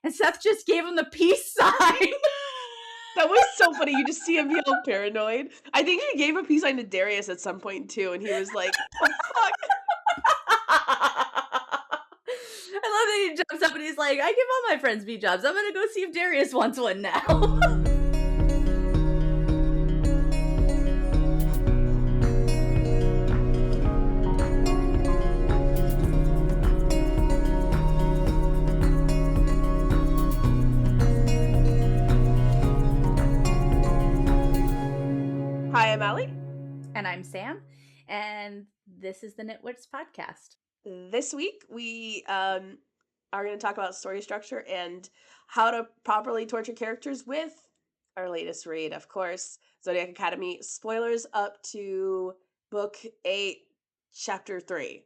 And Seth just gave him the peace sign. That was so funny. You just see him be all paranoid. I think he gave a peace sign to Darius at some point too, and he was like, "The fuck." I love that he jumps up and he's like, I give all my friends B jobs. I'm gonna go see if Darius wants one now. Hi, I'm Allie. And I'm Sam, and this is the Nit Writs podcast. This week we are going to talk about story structure and how to properly torture characters with our latest read, of course, Zodiac Academy. Spoilers up to book 8, chapter 3.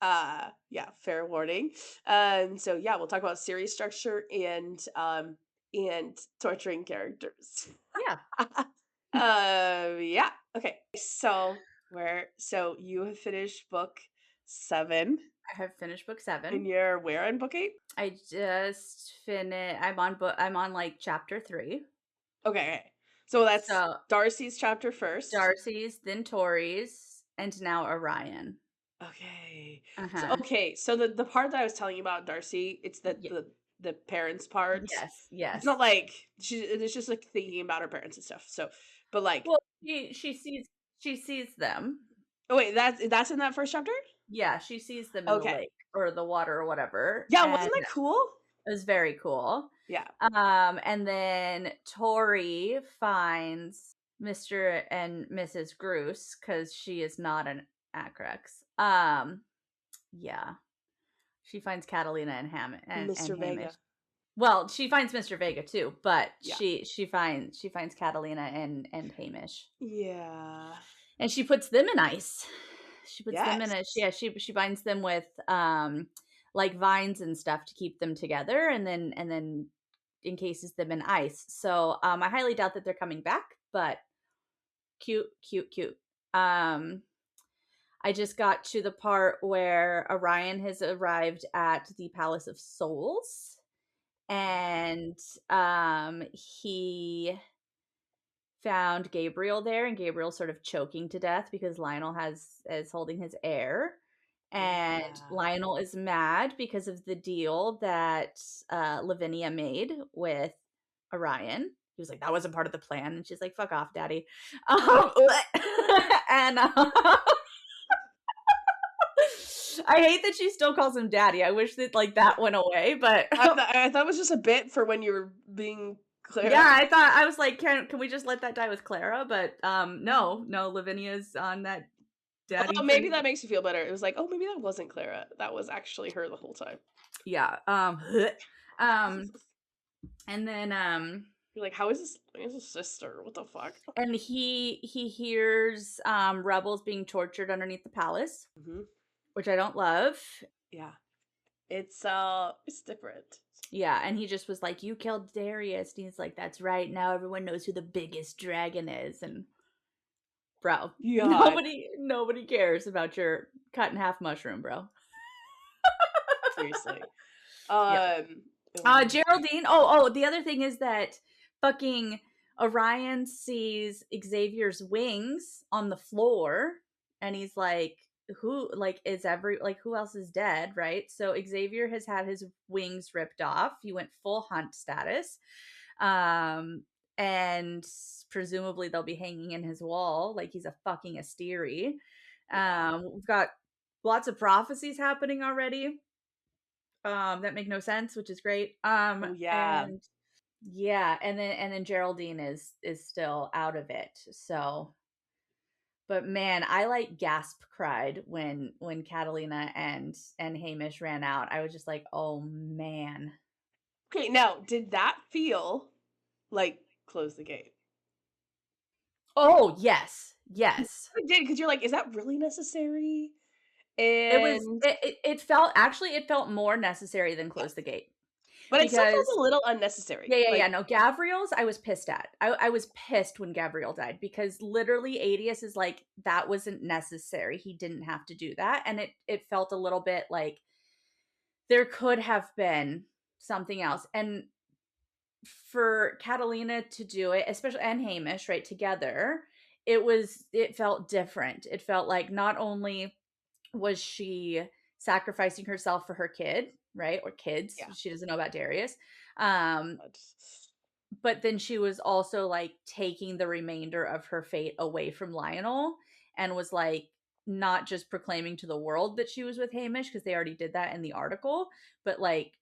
Yeah, fair warning. So yeah, we'll talk about series structure and torturing characters. Yeah. Yeah. Okay. So you have finished book 7. I have finished book 7. And you're where in book 8? I just finished. I'm on like chapter 3. Okay. So that's Darcy's chapter first. Darcy's, then Tori's, and now Orion. Okay. Uh-huh. So the part that I was telling you about Darcy, it's the parents part. Yes. It's not like it's just like thinking about her parents and stuff. So, but like, well, she sees them. Oh wait, that's in that first chapter? Yeah, she sees them in the lake or the water or whatever. Yeah, wasn't that cool? It was very cool. Yeah. And then Tori finds Mr. and Mrs. Groose because she is not an Acrex. Yeah. She finds Catalina and Mr. Vega. Hamish. Well, she finds Mr. Vega too, but yeah. she finds Catalina and Hamish. Yeah. And she puts them in ice. She puts them in she binds them with like vines and stuff to keep them together, and then encases them in ice. So I highly doubt that they're coming back, but cute. I just got to the part where Orion has arrived at the Palace of Souls, and he found Gabriel there, and Gabriel's sort of choking to death because Lionel is holding his heir, and Lionel is mad because of the deal that Lavinia made with Orion. He was like, that wasn't part of the plan, and she's like, fuck off, daddy. And I hate that she still calls him daddy. I wish that like that went away, but I thought it was just a bit for when you were being Clara. Yeah, I was like, can we just let that die with Clara? But no, Lavinia's on that daddy. Oh, maybe that makes you feel better. It was like, oh, maybe that wasn't Clara. That was actually her the whole time. Yeah. And then you're like, how is this? Is a sister? What the fuck? And he hears rebels being tortured underneath the palace, which I don't love. Yeah. It's different. Yeah, and he just was like, you killed Darius. And he's like, that's right. Now everyone knows who the biggest dragon is. And bro, nobody cares about your cut in half mushroom, bro. Seriously. Geraldine. Oh, the other thing is that fucking Orion sees Xavier's wings on the floor, and he's like, who else is dead, right? So Xavier has had his wings ripped off. He went full hunt status. And presumably they'll be hanging in his wall like he's a fucking Asteri. We've got lots of prophecies happening already that make no sense, which is great. And then Geraldine is still out of it. So, but man, I like gasp cried when Catalina and Hamish ran out. I was just like, oh man. Okay, now did that feel like close the gate? Oh yes. It did, because you're like, is that really necessary? And it felt more necessary than close the gate. But it still feels a little unnecessary. Yeah. No, Gavriel's I was pissed at. I was pissed when Gabriel died, because literally Adius is like, that wasn't necessary. He didn't have to do that. And it felt a little bit like there could have been something else. And for Catalina to do it, especially and Hamish, right, together, it felt different. It felt like not only was she sacrificing herself for her kid, right? Or kids. Yeah. She doesn't know about Darius. Um, God. but then she was also like taking the remainder of her fate away from Lionel and was like not just proclaiming to the world that she was with Hamish because they already did that in the article, but like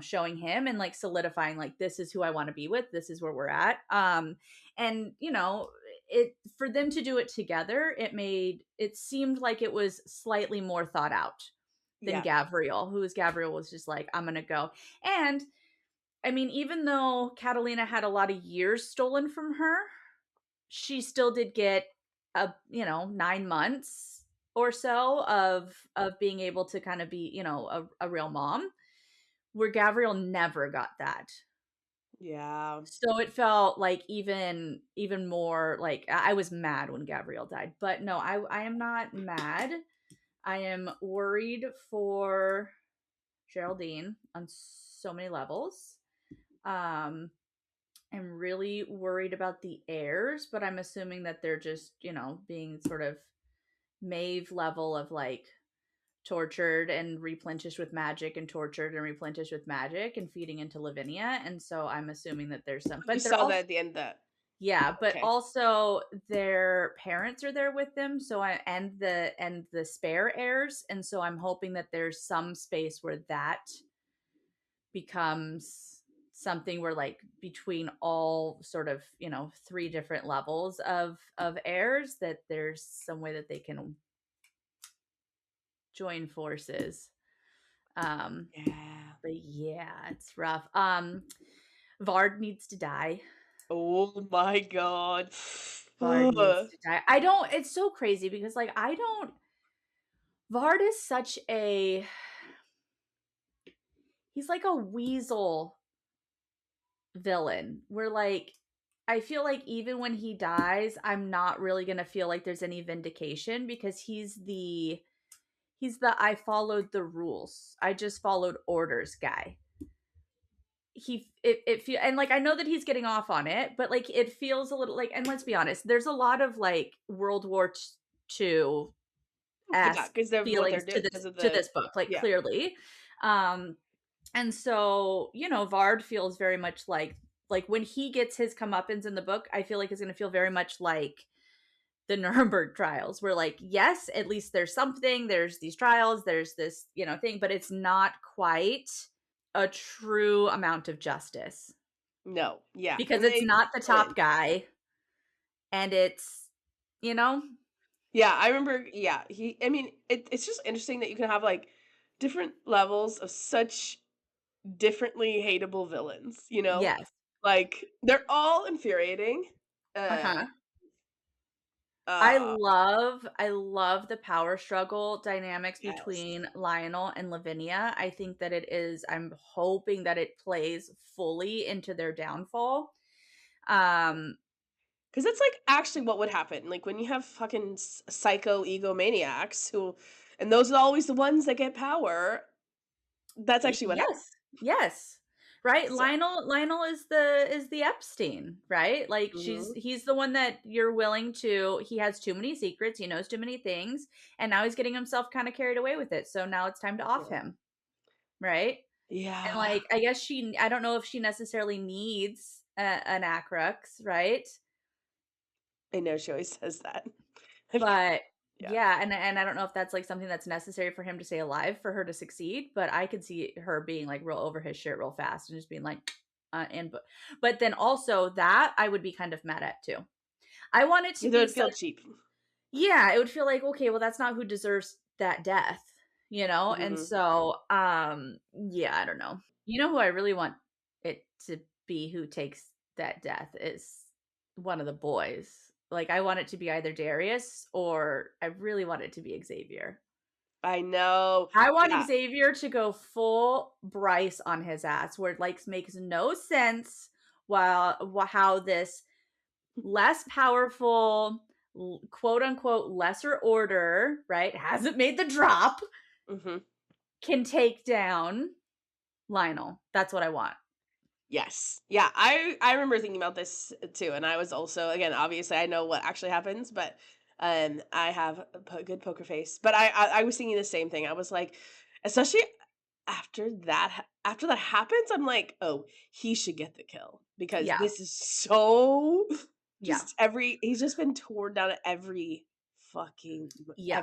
showing him and like solidifying like this is who I want to be with, this is where we're at. And it for them to do it together, it seemed like it was slightly more thought out than Yeah. Gabriel was just like, I'm gonna go. And I mean, even though Catalina had a lot of years stolen from her, she still did get 9 months or so of being able to kind of be, a real mom, where Gabrielle never got that. Yeah. So it felt like even more like I was mad when Gabrielle died. But no, I am not mad. I am worried for Geraldine on so many levels. Um I'm really worried about the heirs, but I'm assuming that they're just, being sort of Maeve level of like tortured and replenished with magic and tortured and replenished with magic and feeding into Lavinia. And so I'm assuming that there's some, You but they're saw also, that at the end of that. yeah, but Okay. also their parents are there with them. So and the spare heirs. And so I'm hoping that there's some space where that becomes something where like between all sort of three different levels of heirs, that there's some way that they can join forces. Yeah. But yeah, it's rough. Vard needs to die. Oh my god. Vard needs Ugh. to die. I don't It's so crazy because like I don't Vard is such a he's like a weasel villain where like I feel like even when he dies, I'm not really going to feel like there's any vindication because he's the I followed the rules. I just followed orders guy. It feel and like I know that he's getting off on it, but like it feels a little like, and let's be honest, there's a lot of like World War II Yeah, esque because they're what they're feelings doing because of to the this book, like yeah. clearly. Um and so, Vard feels very much like when he gets his comeuppance in the book, I feel like it's gonna feel very much like the Nuremberg trials, where like, yes, at least there's something, there's these trials, there's this, thing, but it's not quite a true amount of justice No, yeah, because and it's they not the put top guy and it's, you know, yeah, I remember yeah, I mean, it's just interesting that you can have, like, different levels of such differently hateable villains, you know? yes. Like, they're all infuriating, uh, Uh-huh. uh I love the power struggle dynamics yes, between Lionel and Lavinia. I think that I'm hoping that it plays fully into their downfall. Um, because it's, like, actually what would happen, like, when you have fucking psycho egomaniacs who and those are always the ones that get power, that's actually what happens. yes. Yes. Right? So Lionel is the Epstein, right? Like mhm, he's the one that you're willing to he has too many secrets, he knows too many things, and now he's getting himself kind of carried away with it. So now it's time to off yeah. him, right? And Yeah. like I guess I don't know if she necessarily needs an Acrux, right? I know she always says that. But Yeah. yeah, and I don't know if that's like something that's necessary for him to stay alive for her to succeed, but I could see her being like real over his shit real fast and just being like but then also that I would be kind of mad at too. I want it to It be would such feel cheap. yeah, it would feel like okay, well that's not who deserves that death, And Mhm. so yeah, I don't know. You know who I really want it to be who takes that death is one of the boys. Like I want it to be either Darius or I really want it to be Xavier. I know. I want Yeah. Xavier to go full Bryce on his ass where it like makes no sense while how this less powerful quote unquote lesser order, right? Hasn't made the drop Mhm. can take down Lionel. That's what I want. Yes. Yeah, I remember thinking about this too, and I was also, again, obviously I know what actually happens, but I have a good poker face. But I was thinking the same thing. I was like, especially after that happens, I'm like, oh, he should get the kill because Yeah. this is so Yeah. he's just been torn down at Yeah.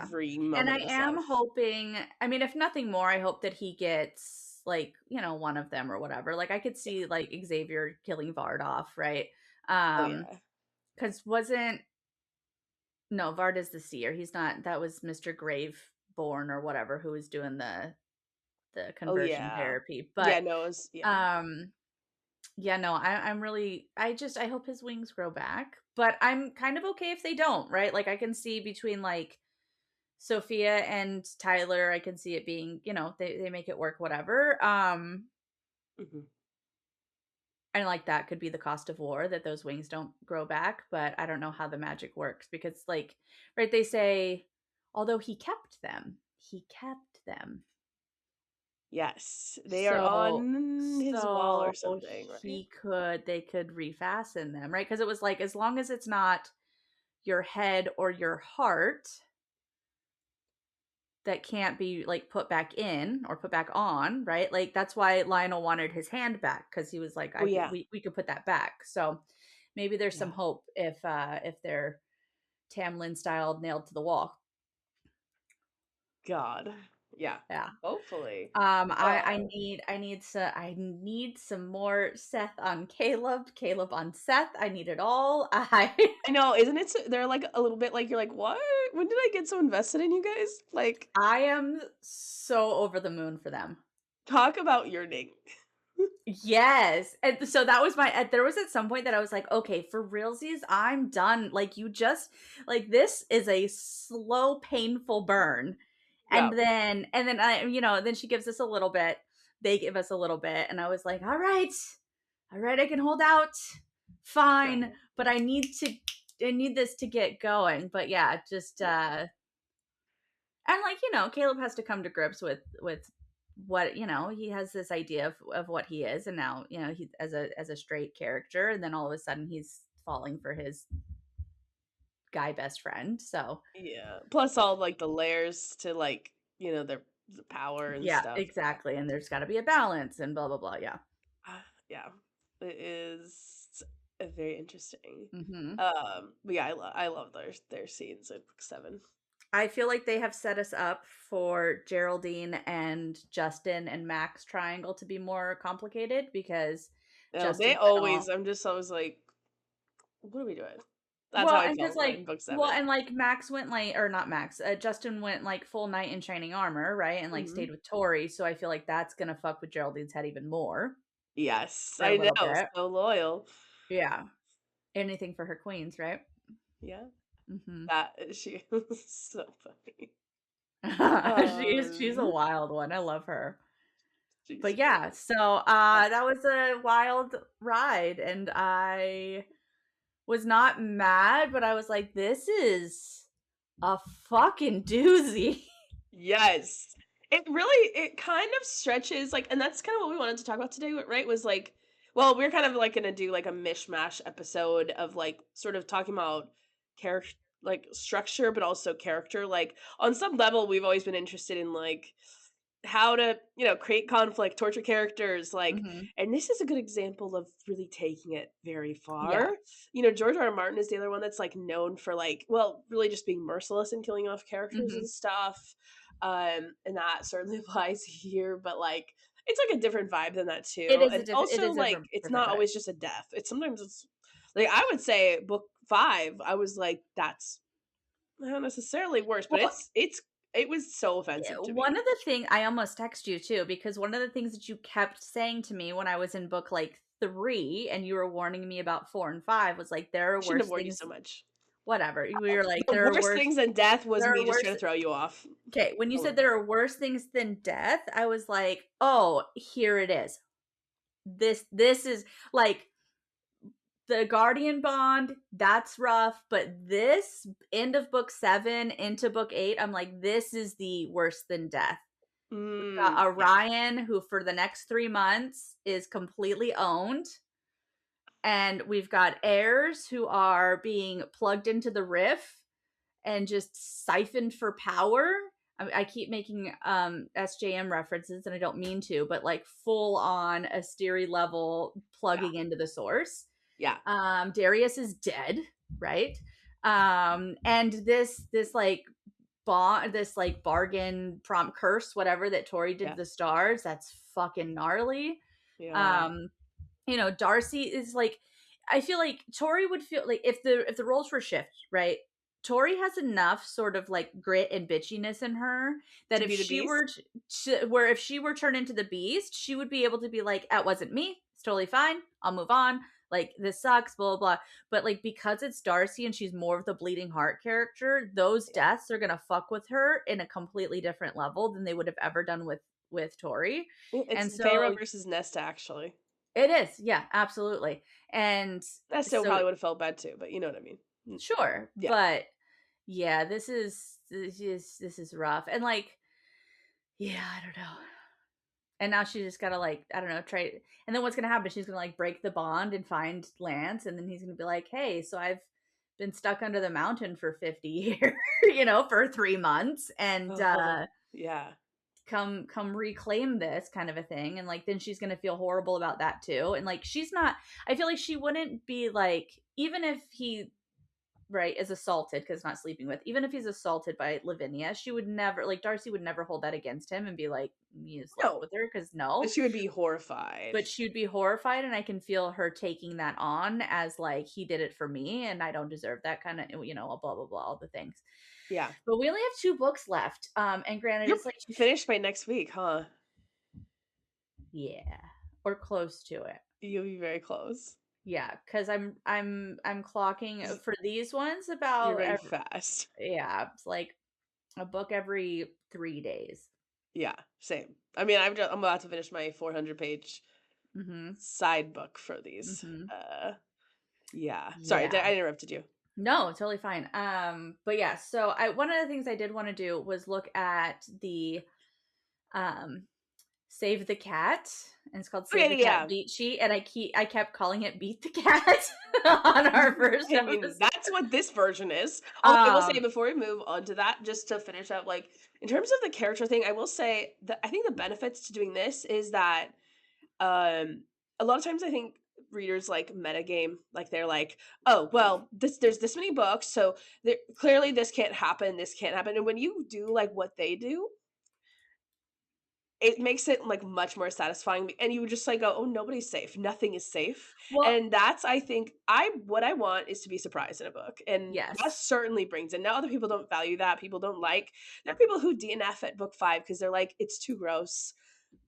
every And moment I of his am life. hoping, I mean, if nothing more, I hope that he gets like, one of them or whatever. Like I could Yeah. see like Xavier killing Vard off, right? Oh Um, yeah. because wasn't no, Vard is the seer. He's not, that was Mr. Graveborn or whatever who was doing the Oh conversion yeah. therapy. Yeah, But no, it was yeah. um yeah, no, I'm really, I hope his wings grow back. But I'm kind of okay if they don't, right? Like I can see between like Sophia and Tyler, I can see it being, they make it work, whatever. Mhm. And like that could be the cost of war, that those wings don't grow back, but I don't know how the magic works because like, right, they say although he kept them. Yes, they are So on his wall so or something, right? they could refasten them, right? Because it was like as long as it's not your head or your heart that can't be like put back in or put back on, right? Like that's why Lionel wanted his hand back because he was like, Oh, yeah. we could put that back. So maybe there's some Yeah. hope if they're Tamlin style nailed to the wall. God. Yeah. Yeah. Hopefully. I Um, need some more Seth on Caleb, Caleb on Seth. I need it all. I I know, isn't it they're, like, a little bit like, you're like, "What? When did I get so invested in you guys?" Like, I am so over the moon for them. talk about yearning. Yes. And so that was there was at some point that I was like, okay, for realsies, I'm done. Like you just like this is a slow, painful burn. Yeah. And then then she gives us a little bit. They give us a little bit. And I was like, all right, I can hold out. Yeah. Fine. But I need this to get going. But yeah, just Yeah. and like, Caleb has to come to grips with what, he has this idea of what he is, and now, he as a straight character, and then all of a sudden he's falling for his guy best friend. So, Yeah. Plus all, like, the layers to, like, their the power and yeah, stuff. Yeah. exactly. And there's got to be a balance and blah blah blah, yeah. Yeah. It is, very interesting. Mhm. But yeah, I love their scenes in book 7. I feel like they have set us up for Geraldine and Justin and Max triangle to be more complicated because No, they Justin went all. always I'm just always like, "What are we doing?" That's how Well, I and because felt like in book well, 7. and like Max went like, or not Max, Justin went like full knight in shining armor, right? And like stayed Mhm. with Tori, so I feel like that's gonna fuck with Geraldine's head even more Yes, for a I little know, bit. so loyal. Yeah. Anything for her queens, right? Yeah, Mhm. she was so funny. She's a Um, wild one. I love her. she's But yeah, great. so Uh, that was a wild ride, and I was not mad, but I was like, this is a fucking doozy. yes. It kind of stretches, like, and that's kind of what we wanted to talk about today, right? Was like, well, we're kind of like gonna do like a mishmash episode of like sort of talking about character, like structure, but also character. Like on some level, we've always been interested in like how to, create conflict, torture characters, like, Mhm. and this is a good example of really taking it very Yeah. far. George R. R. Martin is the other one that's like known for like, well, really just being merciless and killing off characters and Mhm. stuff. And that certainly applies here, but like it's like a different vibe than that too. And It also is a like it's different not vibe. always just a death. It's like I would say book 5, I was like, that's not necessarily worse, but Well, it was so offensive to one me. of the thing I almost text you too, because one of the things that you kept saying to me when I was in book like 3 and you were warning me about 4 and 5 was like, there are I shouldn't worse have warned you things. so much. Whatever. We were like, The worst things than death was there me are just worse. trying to throw you off Okay, when you a little said bit. there are worse things than death, I was like, oh, here it is. This is like the Guardian bond, that's rough, but this end of book 7 into book 8, I'm like, this is the worse than death. We've got Yeah. Orion, who for the next 3 months is completely owned, and we've got heirs who are being plugged into the riff and just siphoned for power. I keep making SJM references and I don't mean to, but like full on Asteri level Yeah. plugging into the source. Yeah. Darius is dead, right? And this like this like bargain prompt curse, whatever that Tori did Yeah. to the stars, that's fucking gnarly. Yeah. Um, Darcy is like, I feel like Tori would feel like if the roles were shift, right? Tori has enough sort of like grit and bitchiness in her that To if be the she beast? were where if she were turned into the beast, she would be able to be like, that wasn't me. It's totally fine. I'll move on. Like this sucks, blah, blah, blah. But like because it's Darcy and she's more of the bleeding heart character, those Yeah. deaths are gonna fuck with her in a completely different level than they would have ever done with Tori. It's And Feyre so versus Nesta, actually. it is, yeah, absolutely. And Nesta so probably would have felt bad too, but you know what I mean. Mm, sure, yeah. but yeah, this is rough. And like, yeah, I don't know. And now she just gotta like, I don't know, try and then what's gonna happen? She's gonna like break the bond and find Lance, and then he's gonna be like, hey, so I've been stuck under the mountain for 50 years, for 3 months, and Oh, yeah. come reclaim this kind of a thing. And like then she's gonna feel horrible about that too. And like she's not, I feel like she wouldn't be like, even if he right is assaulted because not sleeping with, even if he's assaulted by Lavinia, she would never, like Darcy would never hold that against him and be like, you slept No, with her, because but no. she would be horrified. But she would be horrified, and I can feel her taking that on as like, he did it for me and I don't deserve that kind of, blah blah blah, all the things. Yeah. But we only have 2 books left, and granted You're it's like, pretty finished by next week, huh? yeah, or close to it. You'll be very close. Yeah, because I'm clocking for these ones You're about very fast. yeah, it's like a book every 3 days. Yeah, same. I mean, I'm about to finish my 400-page Mm-hmm. side book for these. Mm-hmm. Yeah. Sorry, Yeah. I interrupted you. No, totally fine. But yeah, so I one of the things I did want to do was look at the um Save the Cat, and it's called Save Okay, the Cat yeah. Beat Sheet, and I kept calling it Beat the Cat on our first I mean, episode. that's what this version is. Although I will say Um, before we move on to that, just to finish up, like in terms of the character thing, I will say that I think the benefits to doing this is that um a lot of times I think readers like metagame, like they're like, oh well, there's this many books, so clearly this can't happen. And when you do like what they do, it makes it, like, much more satisfying, and you would just, like, go, "Oh, nobody's safe. Nothing is safe." well, And that's I think I what I want is to be surprised in a book, and that yes. certainly brings in now other people don't value that, people don't like there are people who DNF at book 5 because 'cause they're like, "It's too gross.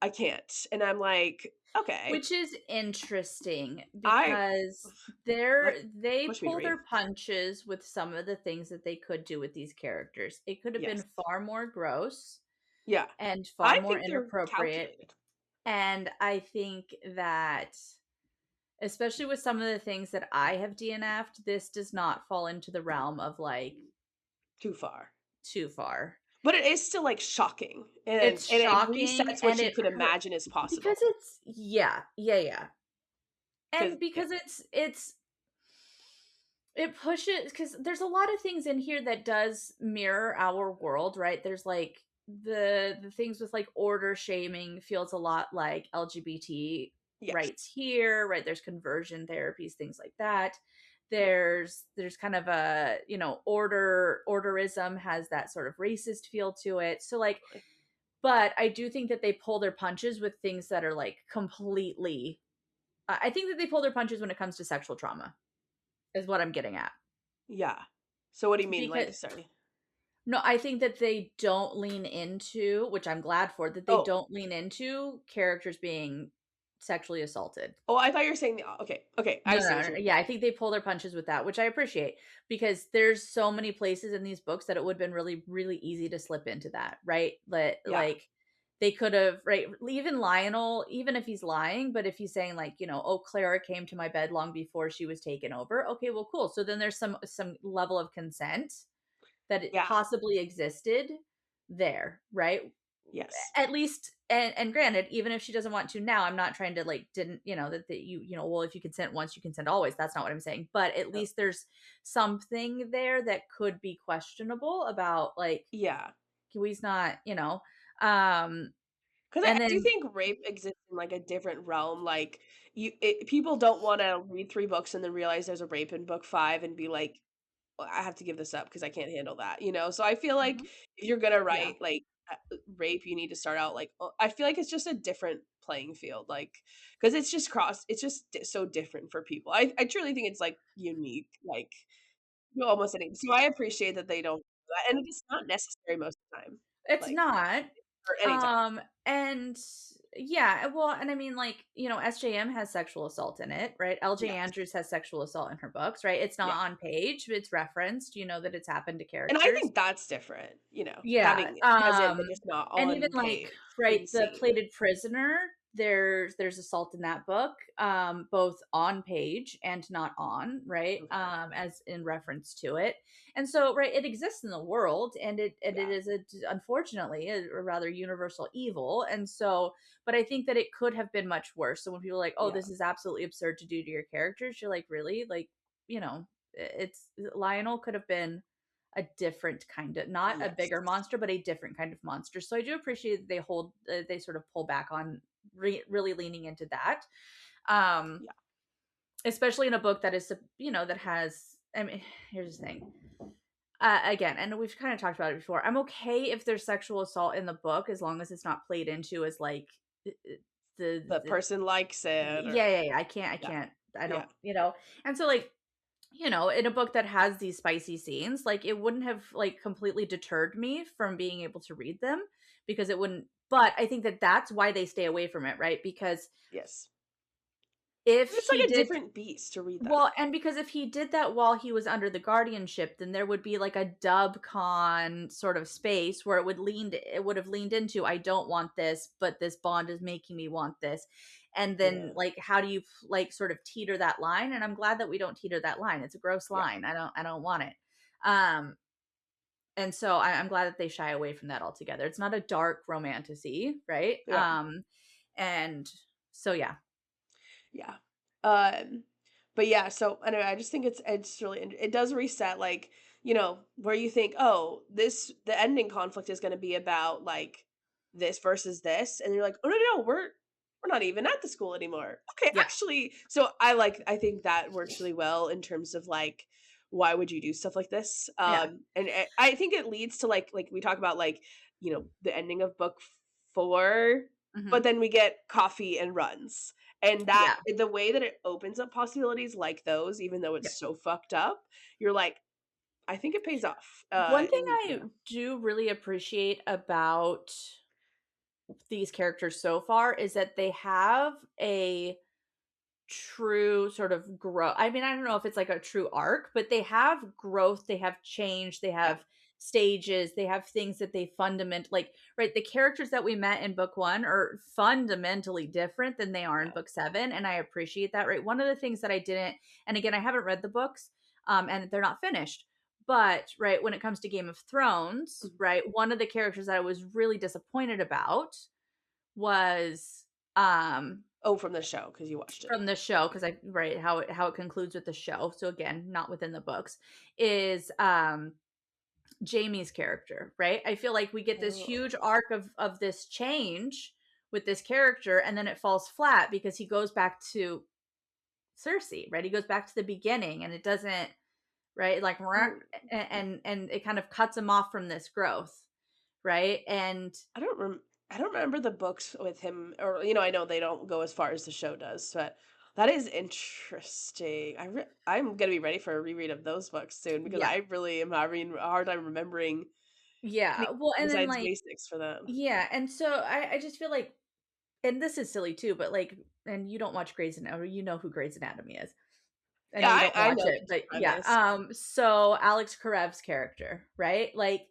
I can't." And I'm like, "Okay." Which is interesting I because like, they push me to pull read. their punches with some of the things that they could do with these characters. It could have been Yes. far more gross Yeah. and far I more think they're inappropriate. calculated. And I think that, especially with some of the things that I have DNF'd, this does not fall into the realm of like Too far. too far. But it is still, like, shocking, It's and it shocking resets and what you it could hurt imagine is because possible. it's, yeah, yeah, yeah. Because And yeah. because it pushes, because there's a lot of things in here that does mirror our world, right? There's like the things with like order shaming feels a lot like LGBT Yes. rights here, right? There's conversion therapies, things like that. There's kind of a, orderism has that sort of racist feel to it. So like, but I do think that they pull their punches with things that are like completely, I think that they pull their punches when it comes to sexual trauma, is what I'm getting at. Yeah. So what do you mean? Like, Because sorry. no, I think that they don't lean into, which I'm glad for, that they Oh. don't lean into characters being sexually assaulted. Oh, I thought you were saying okay. Okay. I No, see no, what no, you no. mean. Yeah, I think they pull their punches with that, which I appreciate, because there's so many places in these books that it would have been really, really easy to slip into that, right? Yeah. Like they could have, right? Even Lionel, even if he's lying, but if he's saying like, oh, Clara came to my bed long before she was taken over. Okay, well, cool. So then there's some level of consent that it Yeah. possibly existed there, right? Yes. at least, and granted, even if she doesn't want to now, I'm not trying to like didn't that well, if you consent once, you consent always. That's not what I'm saying. But at No. least there's something there that could be questionable about like Yeah. Kiwi's not, um, Because I and do then think rape exists in, like, a different realm, like, people don't wanna read 3 books and then realize there's a rape in book 5 and be like, "Well, I have to give this up because I can't handle that," you know? So I feel like Mhm. if you're gonna Yeah, write, like, rape, you need to start out, like, I feel like it's just a different playing field, like, because it's just so different for people. I truly think it's, like, unique, like, almost any so I appreciate that they don't do that, and it's not necessary most of the time, it's like, not. or anytime. And yeah, well, and I mean, like, SJM has sexual assault in it, right? LJ Yes. Andrews has sexual assault in her books, right? It's not Yeah. on page, but it's referenced. You know that it's happened to And I characters. think that's different, Yeah, having present, but just not and even, on like, page right, in The scene. Plated Prisoner, there's assault in that book, both on page and not on, right, Okay. as in reference to it, and so, right, it exists in the world, and it Yeah. is unfortunately, a rather universal evil, and so but I think that it could have been much worse, so when people are like, "Oh, Yeah. this is absolutely absurd to do to your characters," you're like, "Really?" Like, it's Lionel could have been a different kind of not a Yes. bigger monster, but a different kind of monster. So I do appreciate that they sort of pull back on really leaning into that. Um Yeah. Especially in a book that is that has I mean, here's the thing. Again, and we've kind of talked about it before. I'm okay if there's sexual assault in the book as long as it's not played into as like The the person likes it or yeah. I yeah. can't. I Yeah. don't. And so like in a book that has these spicy scenes, like it wouldn't have like completely deterred me from being able to read them because it wouldn't. But I think that that's why they stay away from it, right? Because Yes. if It's he like a did different beast to read that. well, and because if he did that while he was under the guardianship, then there would be like a dub con sort of space where it would have leaned into I don't want this, but this bond is making me want this. And then Yeah. like how do you like sort of teeter that line? And I'm glad that we don't teeter that line. It's a gross Yeah. line. I don't want it. Um and so I'm glad that they shy away from that altogether. It's not a dark romantasy, right? Yeah. And so yeah. Yeah. Um, but yeah, so anyway, I just think it's really it does reset like, where you think, "Oh, the ending conflict is going to be about like this versus this." And you're like, "Oh no, we're not even at the school anymore." Okay, Yeah. actually, so I think that works really well in terms of like why would you do stuff like this? Yeah. And I think it leads to like we talk about like, the ending of book 4, Hmm. but then we get coffee and runs. And that Yeah. the way that it opens up possibilities like those, even though Yeah. it's so fucked up, you're like, "I think it pays off." One thing And I do really appreciate about these characters so far is that they have a true sort of growth. I mean, I don't know if it's like a true arc, but they have growth, they have change, they yeah, have stages, they have things that they like, right, the characters that we met in book 1 are fundamentally different than they are in yeah. book 7, and I appreciate that, right? One of the things that I didn't, and again, I haven't read the books, and they're not finished, but right, when it comes to Game of Thrones, Mhm. right, one of the characters that I was really disappointed about was Oh, from the show because you watched it. from the show, because I right, how it concludes with the show, so again, not within the books, is, Jamie's character, right? I feel like we get this Oh. huge arc of this change with this character, and then it falls flat because he goes back to Cersei, right? He goes back to the beginning, and it doesn't right, like, Oh, and it kind of cuts him off from this growth, right? And I don't I don't remember the books with him or, I know they don't go as far as the show does, but that is interesting. I'm gonna be ready for a reread of those books soon because yeah, I really am having a hard time remembering yeah, anything well, and then besides like basics for them. yeah, and so I just feel like, and this is silly too, but like, and you don't watch Grey's Anatomy, you know who Grey's Anatomy is. I Yeah, know you don't I watch know it, the but yeah. premise. So Alex Karev's character, right? Like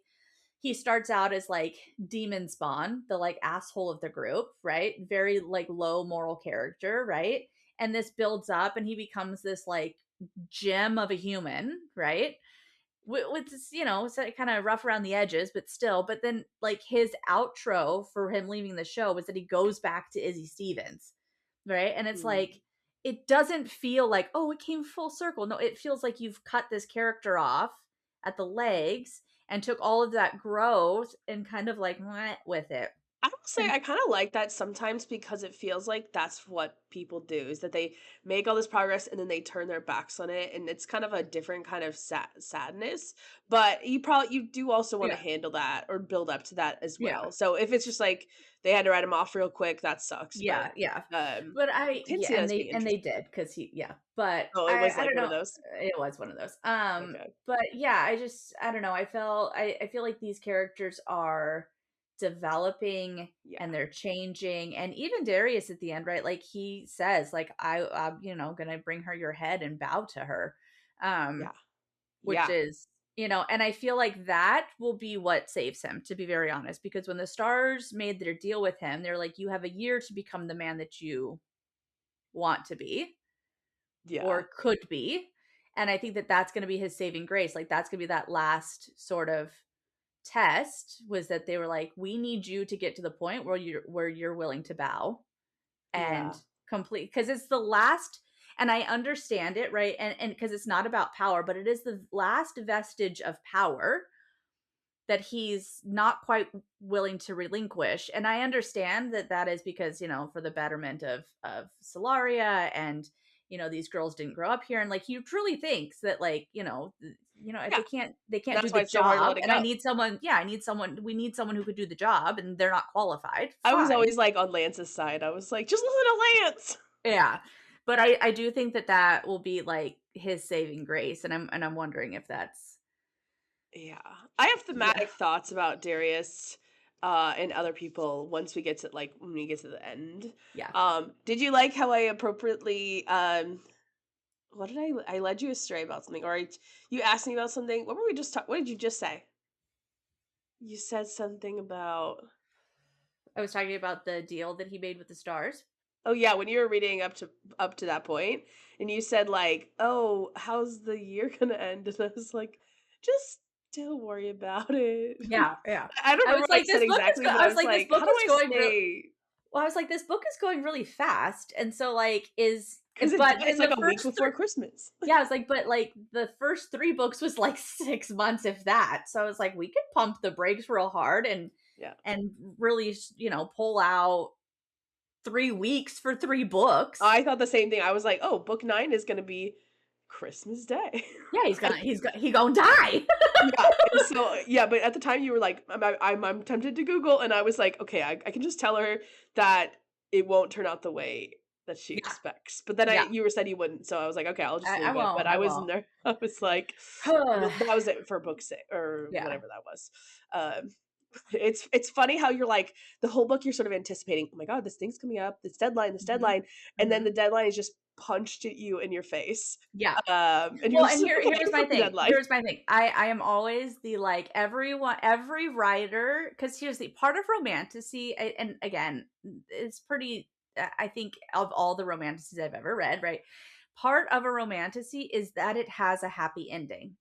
he starts out as like demon spawn, the like asshole of the group, right? Very like low moral character, right? And this builds up and he becomes this like gem of a human, right? with this, it's kind of rough around the edges, but still. But then, like, his outro for him leaving the show was that he goes back to Izzy Stevens, right? And it's Mm. like, it doesn't feel like, oh, it came full circle. No, it feels like you've cut this character off at the legs and took all of that growth and kind of like went with it. I will say And I kind of like that sometimes because it feels like that's what people do is that they make all this progress and then they turn their backs on it and it's kind of a different kind of sadness, but you do also want to yeah, handle that or build up to that as yeah. well. So if it's just like they had to write him off real quick, that sucks, but Yeah, yeah. um But I can see that and as being they interesting. did, because he yeah. But Oh, it was I like don't one of know, those. it was one of those. Okay. But yeah, I don't know, I feel like these characters are developing and Yeah. they're changing, and even Darius at the end, right? Like, he says, like, I'm, gonna bring her your head and bow to her. Um, Yeah. which Yeah. is, and I feel like that will be what saves him, to be very honest, because when the stars made their deal with him, they're like, you have a year to become the man that you want to be Yeah. or could be. And I think that that's going to be his saving grace. Like, that's going to be that last sort of test, was that they were like, we need you to get to the point where you're willing to bow and Yeah. complete, because it's the last. And I understand it, right? And because it's not about power, but it is the last vestige of power that he's not quite willing to relinquish. And I understand that that is because, for the betterment of Solaria, and these girls didn't grow up here, and like, he truly thinks that, like, if Yeah. they can't do That's why the it's so hard to job, let it and I go. need someone, we need someone who could do the job, and they're not qualified. I was Fine. always like on Lance's side. I was like, just listen to Lance. Yeah. But I do think that that will be like his saving grace, and I'm wondering if that's Yeah. I have yeah. thematic thoughts about Darius, and other people once we get to like when we get to the end. Yeah. Did you like how I appropriately what did I led you astray about something or you asked me about something? What were we just what did you just say? You said something about I was talking about the deal that he made with the stars. oh yeah, when you were reading up to that point and you said like, "Oh, how's the year going to end?" And I was like, "Just don't worry about it." Yeah, yeah. I don't I remember was what I like, said exactly, but I I was was like, this like, book "How do is I going real stay?" well, I was like, this book is going really fast. And so, like, Because but it's in like the a week first before Christmas. yeah, I was like, but like the first three books was like 6 months, if that. So I was like, we could pump the brakes real hard Yeah. and really, pull out 3 weeks for 3 books. I thought the same thing. I was like, "Oh, book 9 is gonna be Christmas Day." Yeah, And he gonna die. yeah, and so yeah, but at the time you were like, I'm tempted to Google," and I was like, "Okay, I can just tell her that it won't turn out the way that she Yeah, expects." But then yeah. you were said you wouldn't, so I was like, "Okay, I'll just I leave it." But won't. I I was in won't. there. I was like, that was it for book 6 or Yeah. whatever that was. Um, it's funny how you're like the whole book you're sort of anticipating, "Oh my god, this thing's coming up, this Mhm. deadline," and then the Mhm. deadline is just punched at you in your face. Yeah. And you're Well, just and like, "Okay, here's my fuck the thing. deadline." Here's my thing. I am always the, like, every writer, because here's the part of romantasy, and again, it's pretty. I think of all the romantasies I've ever read, right? Part of a romantasy is that it has a happy ending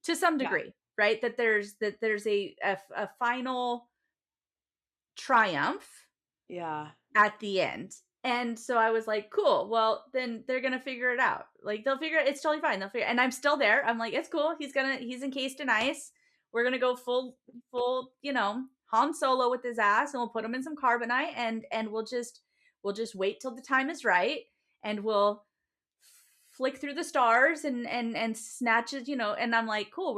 to some Yeah. degree, right? That there's a final triumph Yeah. at the end. And so I was like, cool. Well, then they're gonna figure it out. Like, they'll figure it. It's totally fine. They'll figure. And I'm still there. I'm like, it's cool. He's encased in ice. We're gonna go full, Han Solo with his ass, and we'll put him in some carbonite, and we'll just wait till the time is right, and we'll flick through the stars and snatch it. And I'm like, cool.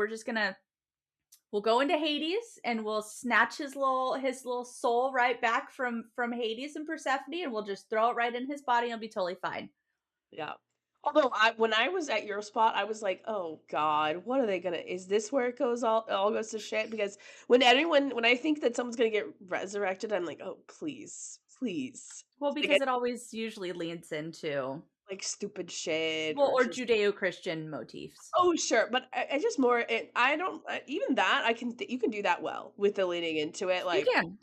We'll go into Hades, and we'll snatch his little soul right back from Hades and Persephone, and we'll just throw it right in his body, and it'll be totally fine. Yeah. Although when I was at your spot, I was like, "Oh God, what are they gonna? Is this where it all goes to shit?" Because when I think that someone's gonna get resurrected, I'm like, "Oh please, please." Well, Like because it always usually leads into, like stupid shit well, or or just Judeo-Christian motifs. oh sure, but I just more I don't even that I can you can do that well with the leaning into it. You Like can.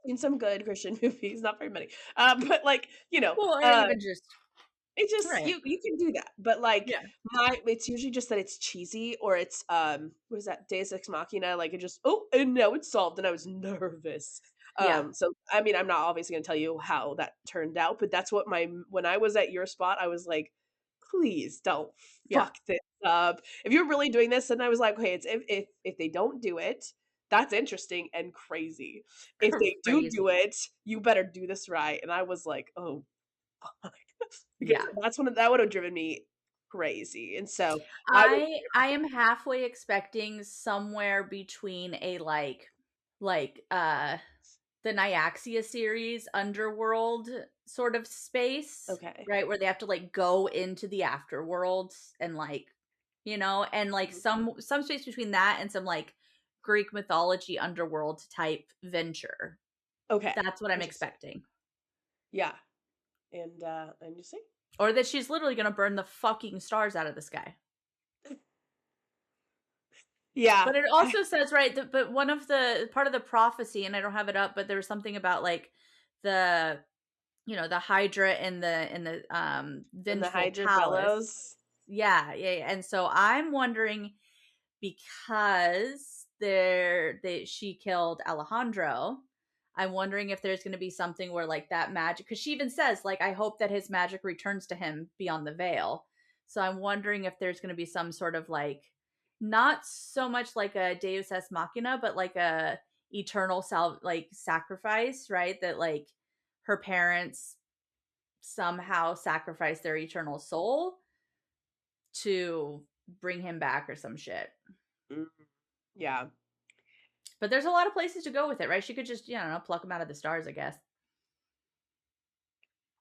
in some good Christian movies, not very many, but like Well, or even just. It just Right. you can do that, but, like, Yeah. my it's usually just that it's cheesy or it's, what is that? Deus Ex Machina, like, it just, "Oh, and now it's solved," and I was nervous. Yeah. So, I mean, I'm not obviously gonna tell you how that turned out, but that's what my when I was at your spot, I was like, "Please don't Yeah. fuck this up." If you're really doing this, then I was like, "Okay, it's if they don't do it, that's interesting and crazy. If they do Crazy. it, you better do this right," and I was like, "Oh, fuck." Because Yeah. that would have driven me crazy, and so I was I am halfway expecting somewhere between a like the Nyaxia series underworld sort of space, okay. right? Where they have to like go into the afterworld and like, and like Mhm. some space between that and some like Greek mythology underworld type venture. Okay. That's what I'm Interesting. expecting. Yeah, and you see? Or that she's literally going to burn the fucking stars out of the sky. Yeah. But it I also says, right, but one of the part of the prophecy, and I don't have it up, but there was something about like the the Hydra in the and the vengeful Hydra palace. bellows. Yeah, yeah, yeah. And so I'm wondering because she killed Alejandro. I'm wondering if there's going to be something where like that magic, because she even says like I hope that his magic returns to him beyond the veil. So I'm wondering if there's going to be some sort of like not so much like a Deus Ex Machina, but like a eternal sacrifice, right? That like her parents somehow sacrifice their eternal soul to bring him back or some shit. Mm, yeah, But there's a lot of places to go with it, right? She could just, I don't know, pluck them out of the stars, I guess.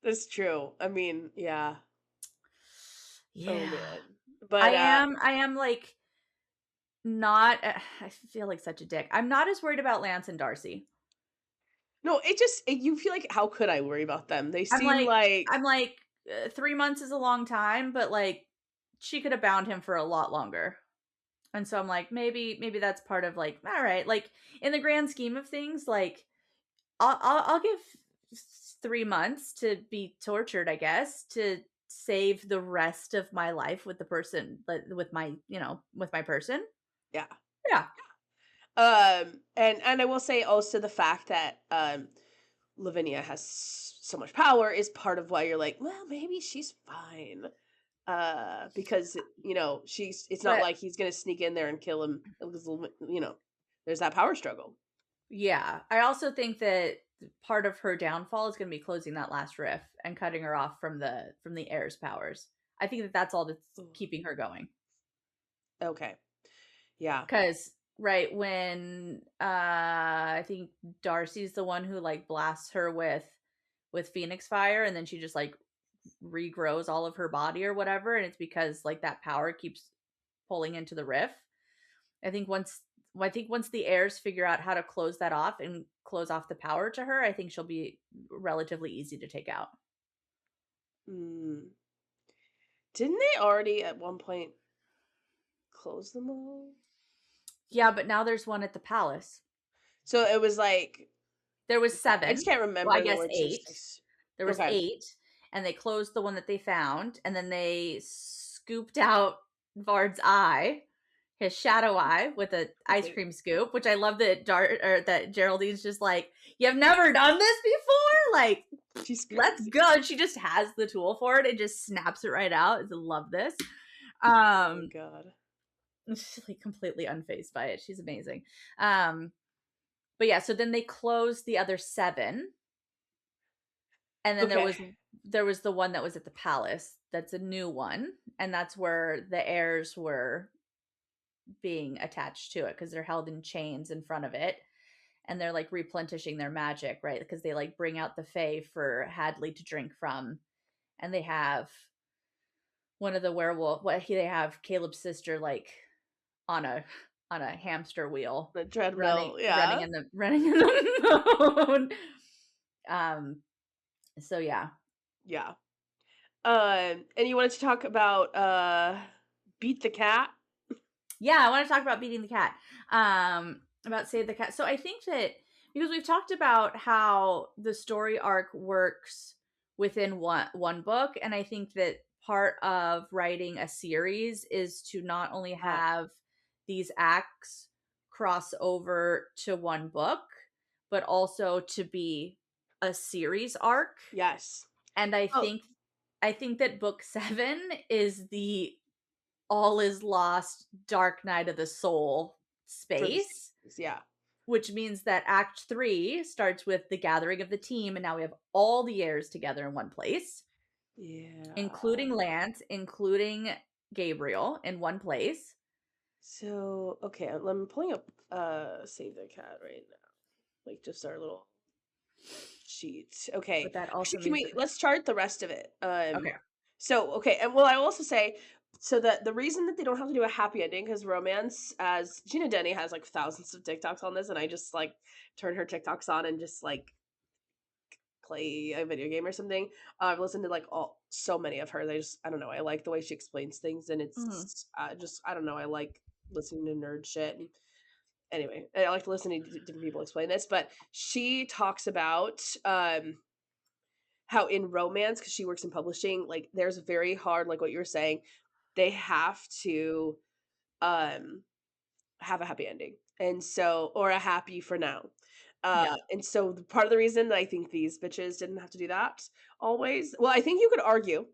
that's true. I mean, yeah. Oh, Yeah. man. But, I am like not I feel like such a dick. I'm not as worried about Lance and Darcy. no, it just you feel like, how could I worry about them? They I'm seem like like I'm like 3 months is a long time, but like she could have bound him for a lot longer. And so I'm like maybe that's part of like all right, like in the grand scheme of things, like I'll give 3 months to be tortured, I guess, to save the rest of my life with the person, with my, with my person. yeah. Yeah, And I will say also the fact that, Lavinia has so much power is part of why you're like, "Well, maybe she's fine." Because, she's it's not but like he's gonna sneak in there and kill him because, there's that power struggle. yeah, I also think that part of her downfall is going to be closing that last rift and cutting her off from the heir's powers. I think that that's all that's Ugh. keeping her going. Okay. Yeah. Cause right when I think Darcy's the one who like blasts her with Phoenix Fire and then she just like regrows all of her body or whatever, and it's because like that power keeps pulling into the rift. I think once I think once the heirs figure out how to close that off and close off the power to her, I think she'll be relatively easy to take out. Mm. Didn't they already at one point close them all? Yeah, but now there's one at the palace. So it was like There was okay, I just 7. can't Well, I remember. There guess were just 8. like There was okay. 8, and they closed the one that they found, and then they scooped out Vard's eye, his shadow eye, with a ice Wait, cream scoop, which I love that that Geraldine's just like, "You've never done this before?" Like, she's let's crazy. go. She just has the tool for it and just snaps it right out. I love this. Oh my Um, god. she's like completely unfazed by it. She's amazing. Um, but yeah, so then they closed the other 7, and then Okay. there was the one that was at the palace. That's a new one, and that's where the heirs were being attached to it because they're held in chains in front of it, and they're like replenishing their magic, right? Because they like bring out the fae for Hadley to drink from, and they have one of the werewolf. What they have Caleb's sister like on a hamster wheel, The treadmill, running yeah. in the moon. Um. So yeah, Yeah. And you wanted to talk about Beat the Cat? yeah. I want to talk about beating the cat. About save the cat. So I think that because we've talked about how the story arc works within one book, and I think that part of writing a series is to not only Uh, have these acts cross over to one book, but also to be a series arc. yes. And Oh, I think that book 7 is the all is lost dark night of the soul for the space, series, yeah. which means that act 3 starts with the gathering of the team, and now we have all the heirs together in one place, Yeah. including Lance, including Gabriel in one place. So, okay, I'm pulling up Save the Cat right now. Like just our little sheet. Okay. But that Actually, also can means we that let's chart the rest of it. okay. So okay, and well I will also say so that the reason that they don't have to do a happy ending because romance, as Gina Denny has like thousands of TikToks on this, and I just like turn her TikToks on and just like play a video game or something. I've listened to like all so many of hers. I don't know. I like the way she explains things, and Mhm. it's just I don't know. I like listening to nerd shit. And anyway, I like to listen to different people explain this, but she talks about how in romance, because she works in publishing, like there's very hard, like what you were saying, they have to um have a happy ending. And so or a happy for now. Yeah. And so part of the reason that I think these bitches didn't have to do that always, well, I think you could argue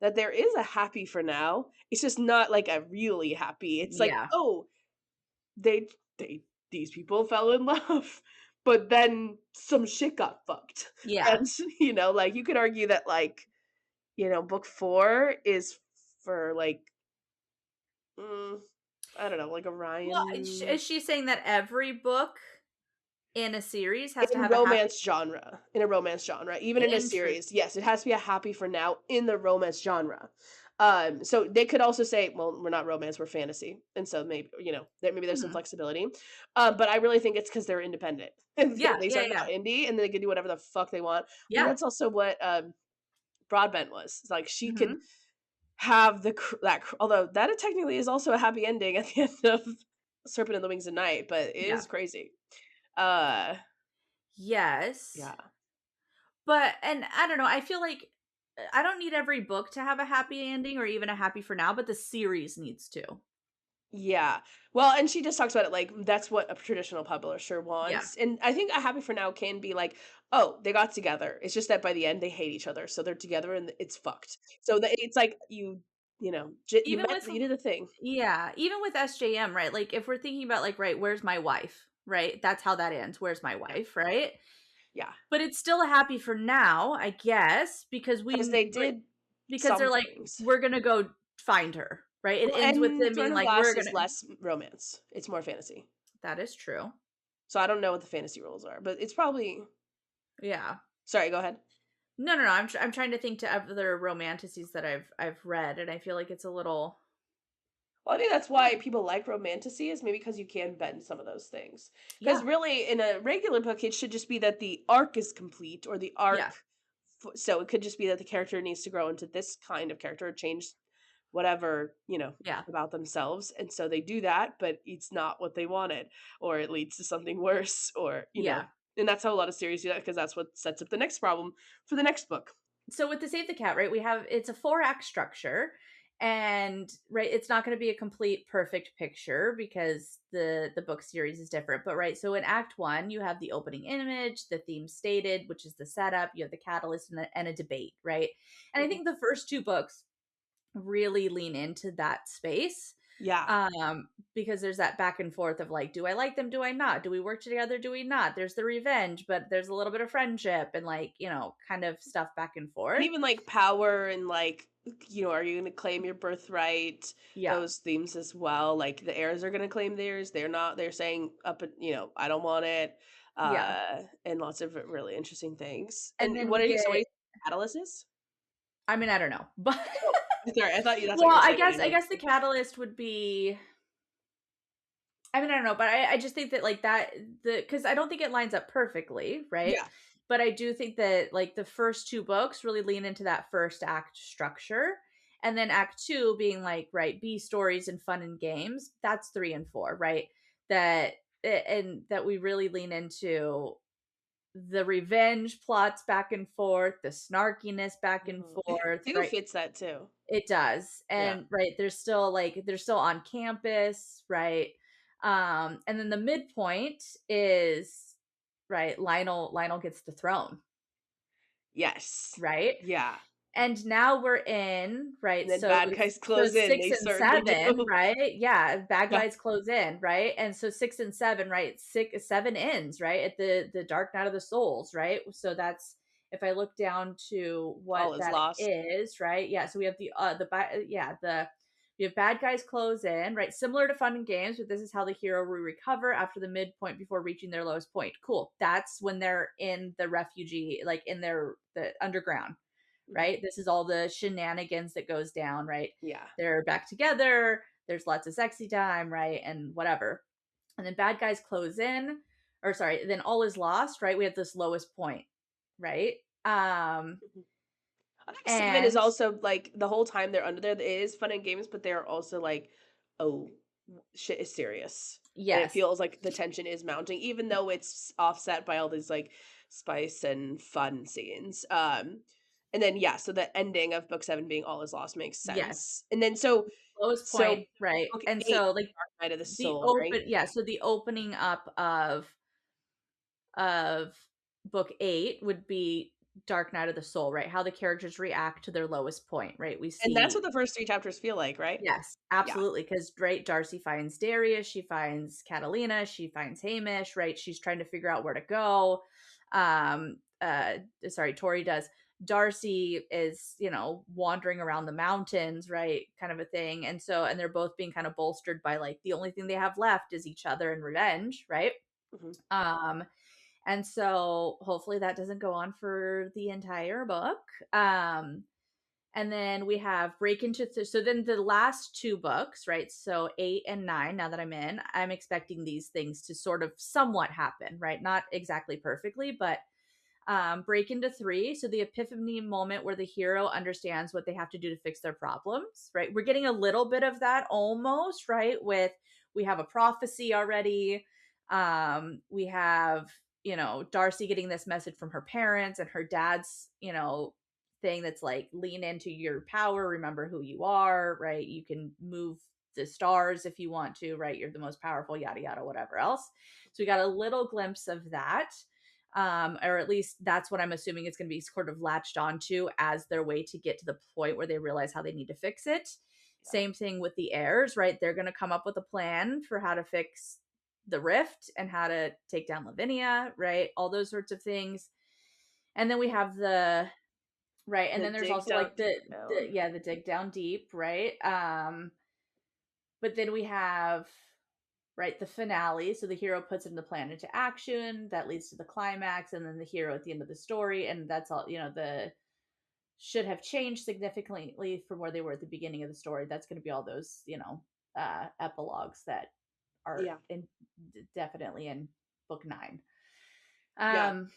that there is a happy for now. It's just not like a really happy. It's like, Yeah. oh, they they these people fell in love, but then some shit got fucked. Yeah. And like you could argue that like, book 4 is for like mm, I don't know, like Well, Orion is she saying that every book in a series has to in have a happy a romance genre, even in a interest? series. Yes, it has to be a happy for now in the romance genre. So they could also say, well, we're not romance, we're fantasy. And so maybe, maybe there's some Mhm. flexibility. But I really think it's because they're independent. And Yeah, they yeah, started yeah. out indie and they can do whatever the fuck they want. I think Yeah. that's also what Broadbent was. It's like she could Mhm. have although that technically is also a happy ending at the end of Serpent and the Wings of Night, but it Yeah. is crazy. Uh Yes. yeah. But and I don't know, I feel like I don't need every book to have a happy ending or even a happy for now, but the series needs to. Yeah. Well, and she just talks about it like that's what a traditional publisher Yeah. wants. And I think a happy for now can be like, oh, they got together. It's just that by the end they hate each other. So they're together and it's fucked. So that it's like Even with you did the thing. yeah, even with SJM, right? Like if we're thinking about like, right, where's my wife? Right? That's how that ends. Where's my Yeah. wife, right? Yeah. But it's still a happy for now, I guess, because Because we they like did because some they're like things. we're going to go find her, right? It Well, ends with and them Throne being of like we're Glass going is to less romance. It's more fantasy. That is true. So I don't know what the fantasy rules are, but it's probably Yeah. sorry, go ahead. No, no, no. I'm trying to think to other romanticities that I've read, and I feel like it's a little. Well, I think that's why people like romantasy is maybe because you can bend some of those things. Because Yeah, really, in a regular book, it should just be that the arc is complete or the yeah, arc. So it could just be that the character needs to grow into this kind of character or change whatever, yeah, about themselves. And so they do that, but it's not what they wanted, or it leads to something worse, yeah. and that's how a lot of series do that because that's what sets up the next problem for the next book. So with the Save the Cat, right? We have it's a 4-act structure, and right, it's not going to be a complete perfect picture because the book series is different. But right, so in Act 1, you have the opening image, the theme stated, which is the setup. You have the catalyst and a debate, right? And I Mhm. think the first two books really lean into that space Yeah. because there's that back and forth of like, do I like them, do I not, do we work together, do we not, there's the revenge, but there's a little bit of friendship and like, kind of stuff back and And forth. even like power and like, are you going to claim your birthright? Yeah, Those themes as well. Like the heirs are going to claim theirs. They're not. They're saying I don't want it. yeah. And lots of really interesting things. And And then what we are you? So what get, do you think catalyst is? I mean, I don't know, but Oh, sorry. I thought you. That's what you well, were i saying. I guess didn't i know. guess the catalyst would be, I mean, I don't know, but I just think that like that because I don't think it lines up perfectly, right? Yeah. But I do think that like the first two books really lean into that first act structure. And then act two being like, right, B stories and fun and games. That's 3 and 4, right? That and that we really lean into the revenge plots back and forth, the snarkiness back and Mhm. forth, 2 right? fits that too. It does. Yeah. And right, they're still on campus, right? And then the midpoint is right, Lionel gets the throne, Yes. right? Yeah. And now we're in, right? And then So bad guys so close in, 6 they and certainly 7, do. right? Yeah, bad Yeah. guys close in, right? And so 6 and 7, right? 7 ends, right? At the Dark Night of the Souls, right? So that's if I look down to what All is that lost. is, right? Yeah, so we have the we have bad guys close in, right? Similar to Fun and Games, but this is how the hero will recover after the midpoint before reaching their lowest point. Cool. That's when they're in the refugee, like in the underground, Mhm. right? This is all the shenanigans that goes down, right? Yeah. They're back together, there's lots of sexy time, right? And whatever. And then bad guys close in, or sorry, then all is lost, right? We have this lowest point, right? Mhm. I think 7 is And also, like, the whole time they're under there, it is fun and games, but they're also like, "Oh, shit is serious." And it yes, feels like the tension is mounting, even though it's offset by all these, like, spice and fun scenes. And then, yeah, so the ending of book 7 being all is lost makes yes, sense. And then lowest point, so right? book And 8, so like Dark Night of the the Soul, right? open, yeah, so the opening up of book 8 would be Dark Night of the Soul, right? How the characters react to their lowest point, right? We And that's what see the first 3 chapters feel like, right? yes, Yeah. absolutely. Because right, Darcy finds Darius, she finds Catalina, she finds Hamish, right? She's trying to figure out where to go. Sorry, Tori does. Darcy is, wandering around the mountains, right? Kind of a thing. And they're both being kind of bolstered by like the only thing they have left is each other and revenge, right? Mhm. Um, and so hopefully that doesn't go on for the entire book. Um, and then we have break into so then the last two books, right? So 8 and 9, now that I'm expecting these things to sort of somewhat happen, right? Not exactly perfectly, but break into 3. So the epiphany moment where the hero understands what they have to do to fix their problems, right? We're getting a little bit of that almost, right? With we have a prophecy already. We have, Darcy getting this message from her parents and her dad's, thing that's like lean into your power, remember who you are, right? You can move the stars if you want to, right? You're the most powerful, yada yada, whatever else. So we got a little glimpse of that, or at least that's what I'm assuming it's going to be sort of latched onto as their way to get to the point where they realize how they need to fix it. Yeah. Same thing with the heirs, right? They're going to come up with a plan for how to fix the rift and how to take down Lavinia, right? All those sorts of things. And then we have the right, and The then there's dig also down, like deep down. the dig down deep, right? But then we have right the finale, so the hero puts in the plan into action that leads to the climax, and then the hero at the end of the story, and that's all, the should have changed significantly from where they were at the beginning of the story. That's going to be all those, epilogues that are Yeah. in definitely in book 9. Yeah. um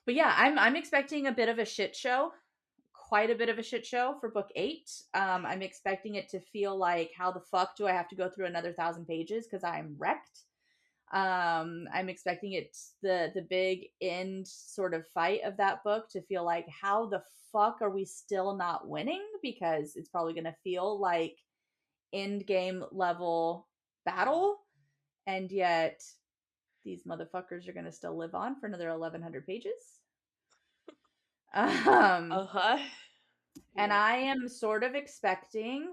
but yeah, I'm expecting a bit of a shit show, quite a bit of a shit show for book 8. I'm expecting it to feel like, how the fuck do I have to go through another 1,000 pages because I'm wrecked. I'm expecting it, the big end sort of fight of that book, to feel like, how the fuck are we still not winning? Because it's probably going to feel like end game level battle, and yet these motherfuckers are going to still live on for another 1,100 pages. Um, Uh-huh. and Yeah. I am sort of expecting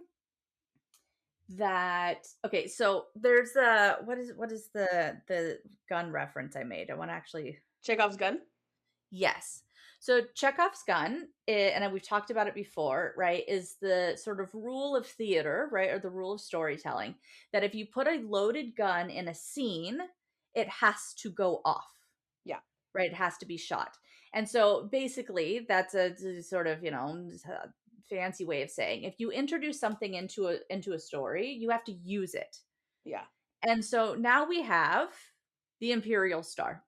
that. Okay, so there's a what is the gun reference I made? I want to actually Chekhov's gun? yes. So Chekhov's gun, and we've talked about it before, right? Is the sort of rule of theater, right, or the rule of storytelling, that if you put a loaded gun in a scene, it has to go off, Yeah. right? It has to be shot. And so basically, that's a sort of, fancy way of saying, if you introduce something into a story, you have to use it. Yeah. And so now we have the Imperial Star,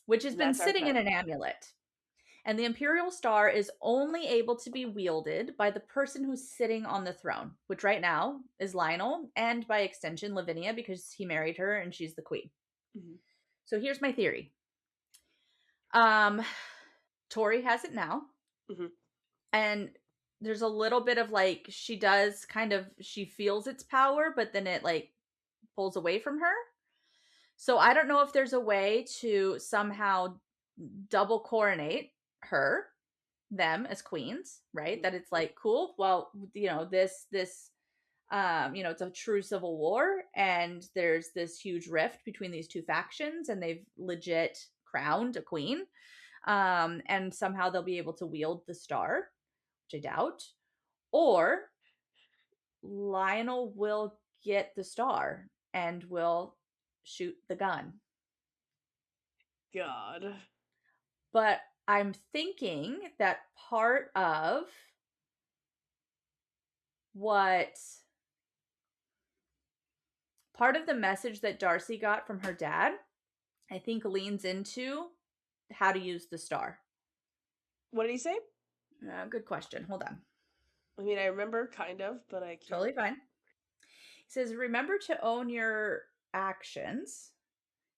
which has And been that's our sitting in friend. an amulet. And the Imperial Star is only able to be wielded by the person who's sitting on the throne, which right now is Lionel, and by extension Lavinia, because he married her and she's the queen. Mhm. So here's my theory. Um, Tori has it now, Mhm. and there's a little bit of like she feels its power, but then it like pulls away from her. So I don't know if there's a way to somehow double coronate her them as queens, right? Mhm. That it's like cool. Well, it's a true civil war and there's this huge rift between these two factions and they've legit crowned a queen. And somehow they'll be able to wield the star, which I doubt. Or Lionel will get the star and will shoot the gun. God. But I'm thinking that what part of the message that Darcy got from her dad, I think leans into how to use the star. What did he say? Good question. Hold on. I mean, I remember kind of, but I can't. Totally fine. He says, remember to own your actions,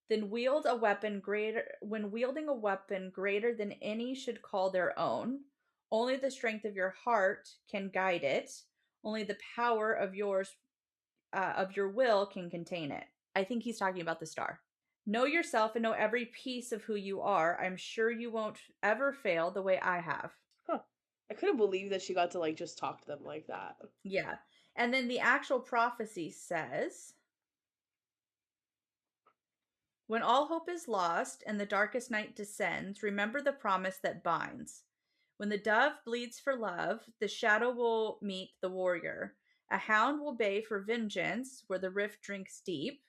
then wield a weapon greater when wielding a weapon greater than any should call their own. Only the strength of your heart can guide it. Only the power of your will can contain it. I think he's talking about the star. Know yourself and know every piece of who you are. I'm sure you won't ever fail the way I have. Huh. I couldn't believe that she got to like just talk to them like that. Yeah. And then the actual prophecy says, when all hope is lost and the darkest night descends, remember the promise that binds. When the dove bleeds for love, the shadow will meet the warrior. A hound will bay for vengeance where the rift drinks deep.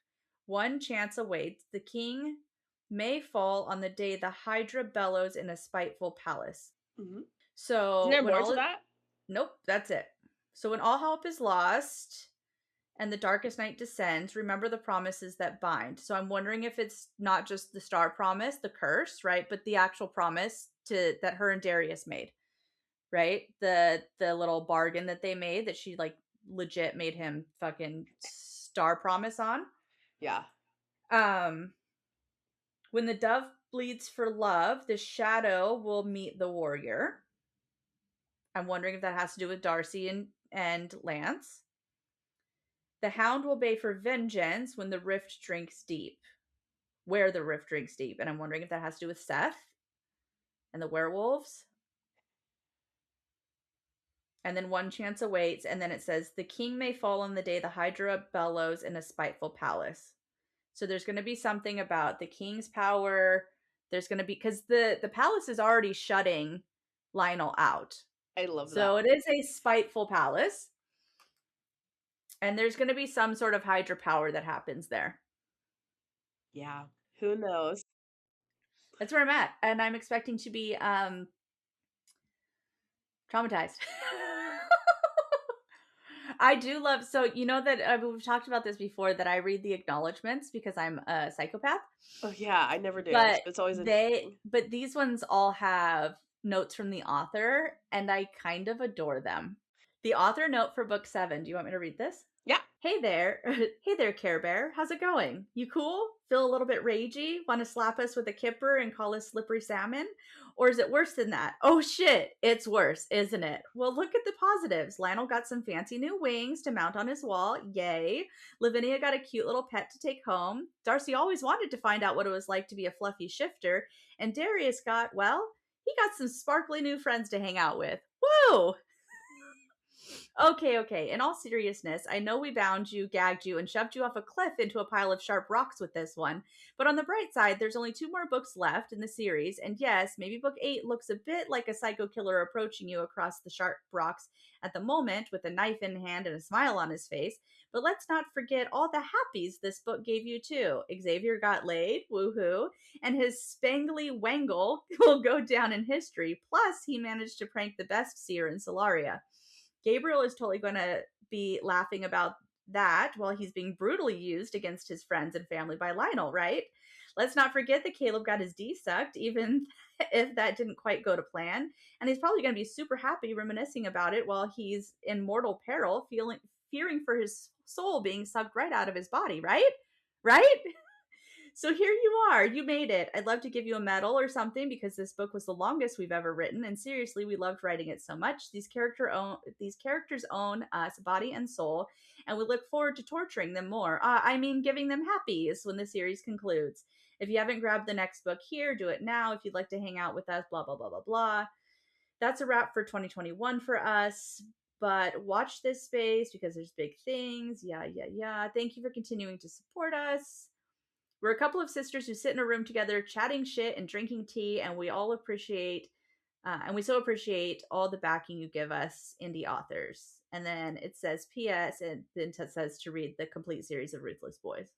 One chance awaits. The king may fall on the day the hydra bellows in a spiteful palace. Hmm. Is So there when more all to it, that? nope, that's it. So when all hope is lost and the darkest night descends, remember the promises that bind. So I'm wondering if it's not just the star promise, the curse, right? But the actual promise to that her and Darius made, right? The little bargain that they made that she like legit made him fucking star promise on. Yeah. Um when the dove bleeds for love, the shadow will meet the warrior. I'm wondering if that has to do with Darcy and Lance. The hound will bay for vengeance when the rift drinks deep. Where the rift drinks deep. And I'm wondering if that has to do with Seth and the werewolves. And then one chance awaits, and then it says, the king may fall on the day the hydra bellows in a spiteful palace. So there's going to be something about the king's power. There's going to be, because the palace is already shutting Lionel out. I love that. So it is a spiteful palace. And there's going to be some sort of hydra power that happens there. Yeah. Who knows? That's where I'm at. And I'm expecting to be traumatized. I do love, so you know that we've talked about this before, that I read the acknowledgments because I'm a psychopath, Oh yeah, I never do. So but it's always interesting. these ones all have notes from the author and I kind of adore them. The author note for book 7, do you want me to read this? Yeah. Hey there. Hey there, Care Bear. How's it going? You cool? Feel a little bit ragey? Want to slap us with a kipper and call us slippery salmon? Or is it worse than that? Oh shit, it's worse, isn't it? Well, look at the positives. Lionel got some fancy new wings to mount on his wall. Yay. Lavinia got a cute little pet to take home. Darcy always wanted to find out what it was like to be a fluffy shifter. And Darius got, well, he got some sparkly new friends to hang out with. Woo! Okay. In all seriousness, I know we bound you, gagged you, and shoved you off a cliff into a pile of sharp rocks with this one. But on the bright side, there's only 2 more books left in the series, and yes, maybe book 8 looks a bit like a psycho killer approaching you across the sharp rocks at the moment with a knife in hand and a smile on his face. But let's not forget all the happies this book gave you too. Xavier got laid, woohoo, and his spangly wangle will go down in history. Plus, he managed to prank the best seer in Solaria. Gabriel is totally going to be laughing about that while he's being brutally used against his friends and family by Lionel, right? Let's not forget that Caleb got his D sucked, even if that didn't quite go to plan. And he's probably going to be super happy reminiscing about it while he's in mortal peril, fearing for his soul being sucked right out of his body, right? Right? So here you are. You made it. I'd love to give you a medal or something because this book was the longest we've ever written, and seriously, we loved writing it so much. These characters own us body and soul, and we look forward to torturing them more. I mean, giving them happies when the series concludes. If you haven't grabbed the next book here, do it now. If you'd like to hang out with us, blah blah blah blah blah. That's a wrap for 2021 for us. But watch this space because there's big things. Yeah, yeah, yeah. Thank you for continuing to support us. We're a couple of sisters who sit in a room together, chatting shit and drinking tea, and we so appreciate all the backing you give us, indie authors. And then it says P.S. and then it says to read the complete series of Ruthless Boys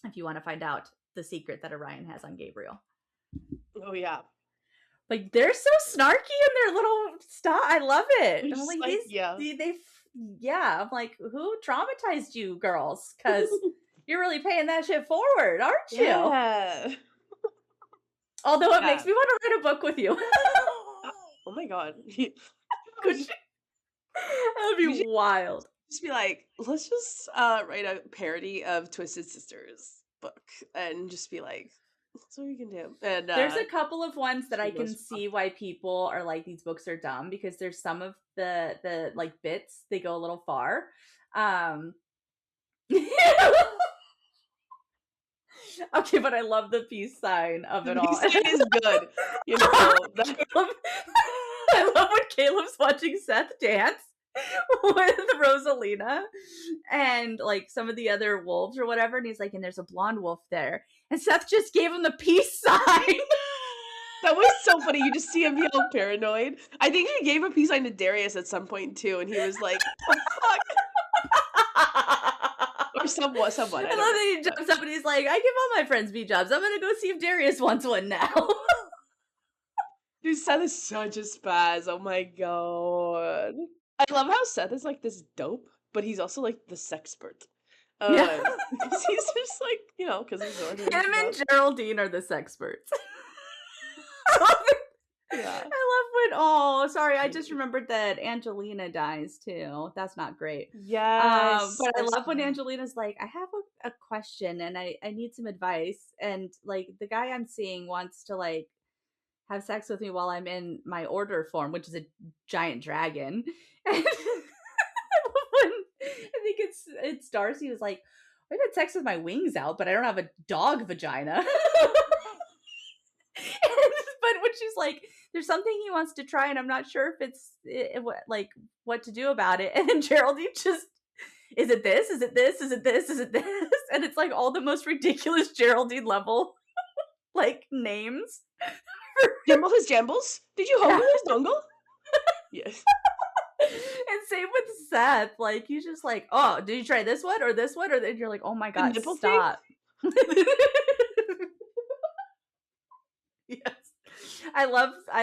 if you want to find out the secret that Orion has on Gabriel. Oh yeah. Like, they're so snarky in their little stuff. I love it. I'm like, I'm like, who traumatized you girls? Because you're really paying that shit forward, aren't you? Yeah. Although it makes me want to write a book with you. Oh my god. Could you? That would be wild. Just be like, let's just write a parody of Twisted Sisters book and just be like, that's what we can do. And there's a couple of ones that I can see why people are like, these books are dumb, because there's some of the like bits, they go a little far. Okay, but I love the peace sign of it all. Peace sign is good. You know, I love when Caleb's watching Seth dance with Rosalina and like some of the other wolves or whatever, and he's like, and there's a blonde wolf there, and Seth just gave him the peace sign. That was so funny. You just see him be all paranoid. I think he gave a peace sign to Darius at some point too, and he was like, "Oh fuck." Or someone. I love that he jumps up and he's like, I give all my friends B-jobs. I'm gonna go see if Darius wants one now. Dude, Seth is such a spaz. Oh my god. I love how Seth is like this dope, but he's also like the sexpert. Because he's just like, you know, because he's ordering. Him and Geraldine are the sexperts. Yeah. I love when, I just remembered that Angelina dies too. That's not great. Yes. But I love when Angelina's like, I have a question and I need some advice. And like the guy I'm seeing wants to like have sex with me while I'm in my order form, which is a giant dragon. And when, I think it's Darcy who's like, I've had sex with my wings out, but I don't have a dog vagina. But when she's like, there's something he wants to try and I'm not sure if it's like what to do about it. And then Geraldine just, is it this? Is it this? Is it this? Is it this? And it's like all the most ridiculous Geraldine level like names. Jimble his jambles? Did you hold his dongle? Yes. And same with Seth. Like he's just like, oh, did you try this one or this one? Or then you're like, oh my god, stop. Yes. I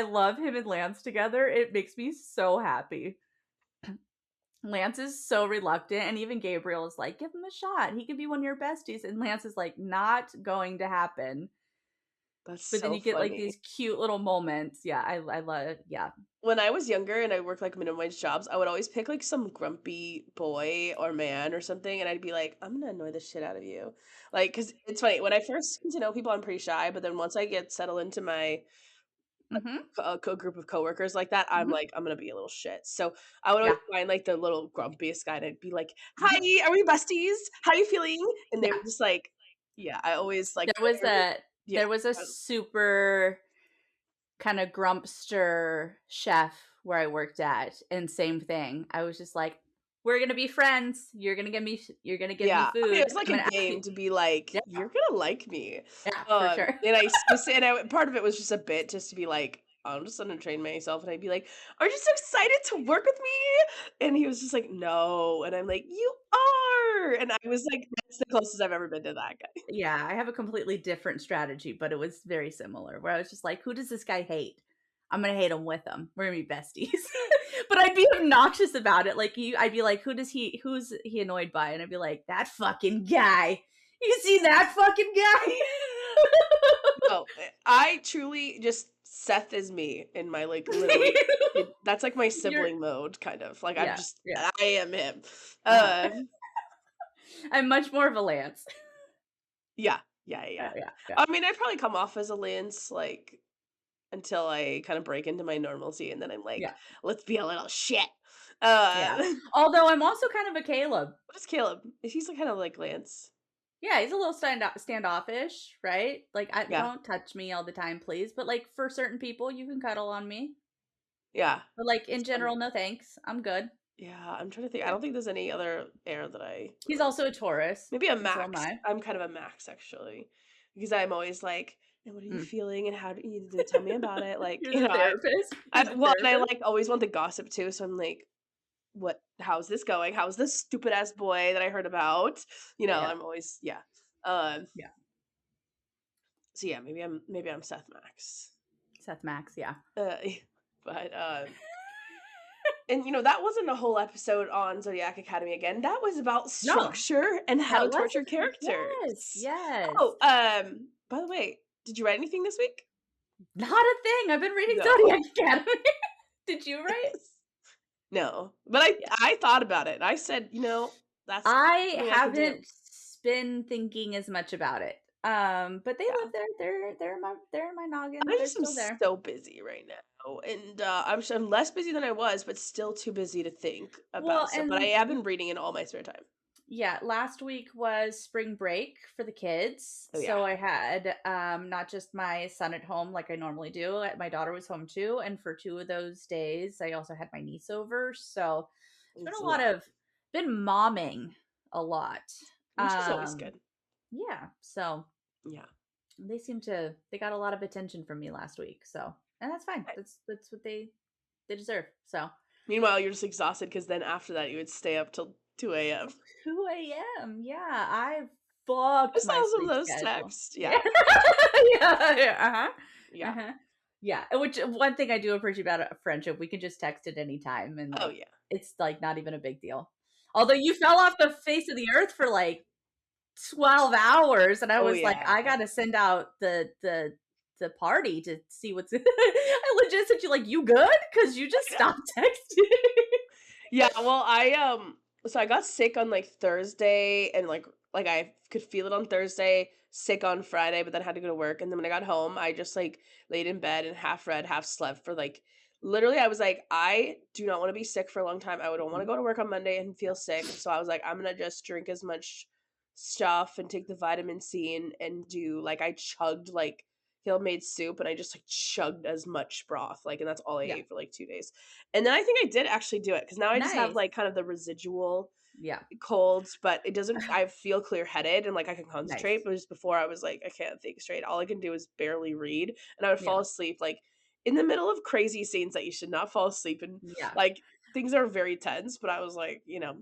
love him and Lance together. It makes me so happy. Lance is so reluctant, and even Gabriel is like, give him a shot. He could be one of your besties. And Lance is like, not going to happen. That's but then you get like these cute little moments. Yeah, I love it. Yeah. When I was younger and I worked like minimum wage jobs, I would always pick like some grumpy boy or man or something, and I'd be like, I'm gonna annoy the shit out of you. Like, because it's funny, when I first get to know people, I'm pretty shy, but then once I get settled into my group of coworkers like that, I'm like, I'm gonna be a little shit. So I would always find like the little grumpiest guy and I'd be like, hi, are we besties? How are you feeling? And they were just like, yeah, I always like there was a super kind of grumpster chef where I worked at, and same thing. I was just like, we're gonna be friends. You're gonna give me food. I mean, it was like a game to be like, you're gonna like me. Yeah, for sure. And part of it was just a bit just to be like, I'm just gonna train myself, and I'd be like, are you so excited to work with me? And he was just like, no. And I'm like, you are. And I was like, that's the closest I've ever been to that guy. Yeah, I have a completely different strategy, but it was very similar, where I was just like, who does this guy hate? I'm gonna hate him with him. We're gonna be besties. But I'd be obnoxious about it. Like I'd be like, who's he annoyed by? And I'd be like, that fucking guy. You see that fucking guy? No, I truly just, Seth is me in my like literally. That's like my sibling mode, kind of. Like I am him. I'm much more of a Lance. Yeah. Yeah, yeah. Yeah, yeah. I mean, I'd probably come off as a Lance, like, until I kind of break into my normalcy, and then I'm like, Yeah, "Let's be a little shit." yeah. Uh, Although I'm also kind of a Caleb. what is Caleb? He's, like, kinda like Lance. Yeah, he's a little standoffish, right? Like, I Yeah, don't touch me all the time, please. But like for certain people, you can cuddle on me. yeah. But like It's in general, funny. no thanks. I'm good. Yeah, I'm trying to think. I Yeah. don't think there's any other air that I He's really also a Taurus, maybe a and so am Max. I. I'm kind of a Max, actually, because I'm always like, "And what are you Mm. feeling, and how do you need to tell me about it?" Like, You're you the know, therapist. You're I the well, and I, therapist. like, always want the gossip too, so I'm like, "What how's this going? How's this stupid ass boy that I heard about?" You know, Yeah, I'm always yeah. Um, yeah. so yeah, maybe I'm Seth Max. Seth Max, yeah. Uh, but, and, that wasn't a whole episode on Zodiac Academy again. That was about No, structure and how that to was torture yes, characters. yes. Oh, by the way, did you write anything this week? Not a thing. I've been reading No. Zodiac Academy. Did you write? No. But Yeah. I thought about it. I said, that's I something I could do. haven't been thinking as much about it. But they Yeah. live there. They're in my noggin. I They're just am still there. so busy right now. And I'm less busy than I was, but still too busy to think about Well, stuff. But I and have been reading in all my spare time. yeah, last week was spring break for the kids. Oh yeah. So I had not just my son at home like I normally do. My daughter was home too, and for 2 of those days I also had my niece over. So it's been It's a a lot lot, of been momming a lot. which is always good. Yeah. So Yeah. they got a lot of attention from me last week. So, and that's fine. That's what they deserve. So, Meanwhile, you're just exhausted because then after that you would stay up till 2 a.m. 2 a.m. Yeah, I I fucked saw my some of sleep those schedule. texts. Yeah. Yeah. Yeah, yeah, uh-huh. Yeah. Uh-huh. Yeah, which one thing I do appreciate about a friendship, we can just text at any time and Oh like yeah. it's like not even a big deal. Although you fell off the face of the earth for like 12 hours and I Oh was like, I yeah. gotta send out the party to see what's I legit said you like, you good? Because you just stopped texting. Yeah, well, so I got sick on like Thursday and like I could feel it on Thursday, sick on Friday, but then had to go to work. And then when I got home, I just like laid in bed and half read, half slept for like literally I was like, I do not want to be sick for a long time. I don't want to go to work on Monday and feel sick. So I was like, I'm gonna just drink as much stuff and take the vitamin C and do like I chugged like Hill made soup and I just like chugged as much broth, like, and that's all I Yeah. ate for like 2 days. And then I think I did actually do it because now I just have Nice. like kind of the residual Yeah. colds, but it doesn't, I feel clear headed and like I can concentrate. Nice. But just before I was like, I can't think straight. All I can do is barely read. And I would fall Yeah. asleep like in the middle of crazy scenes that you should not fall asleep in. Yeah. Like things are very tense, but I was like, yeah.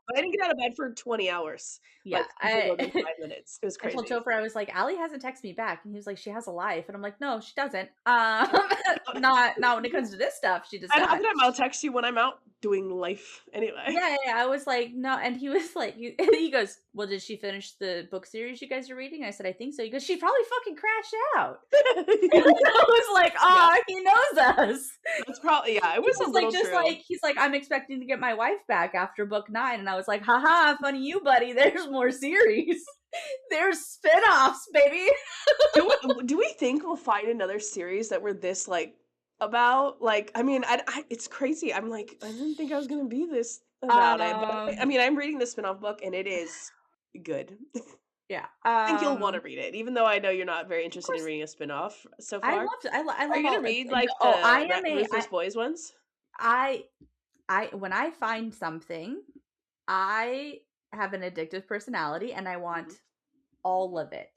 But I didn't get out of bed for 20 hours, Yeah. like more than 5 minutes. It was I told crazy. Topher, I was like, Allie hasn't texted me back. And he was like, she has a life. And I'm like, no, she doesn't. Not when it comes to this stuff, she does And half not. the time I'll text you when I'm out doing life anyway. Yeah, yeah, I was like, no, and he was like, he goes, well, did she finish the book series you guys are reading? I said, I think so. He goes, she probably fucking crashed out. And I was like, Yeah, oh, he knows us. that's probably yeah, it He was a was like, little just true. like, he's like, I'm expecting to get my wife back after book 9. And I was like, haha, funny you, buddy. There's more series. There's spin-offs, baby. Do we think we'll find another series that we're this like about? Like, I mean, it's crazy. I'm like, I didn't think I was gonna be this about it, but I Um, mean, I'm reading the spin-off book and it is good. yeah. I think you'll want to read it, even though I know you're not very Of interested in course, reading a spin-off so I far. loved I Are love you all gonna read like oh, I the am a Ruthless Boys ones? I when I find something, I have an addictive personality and I want Mhm. all of it.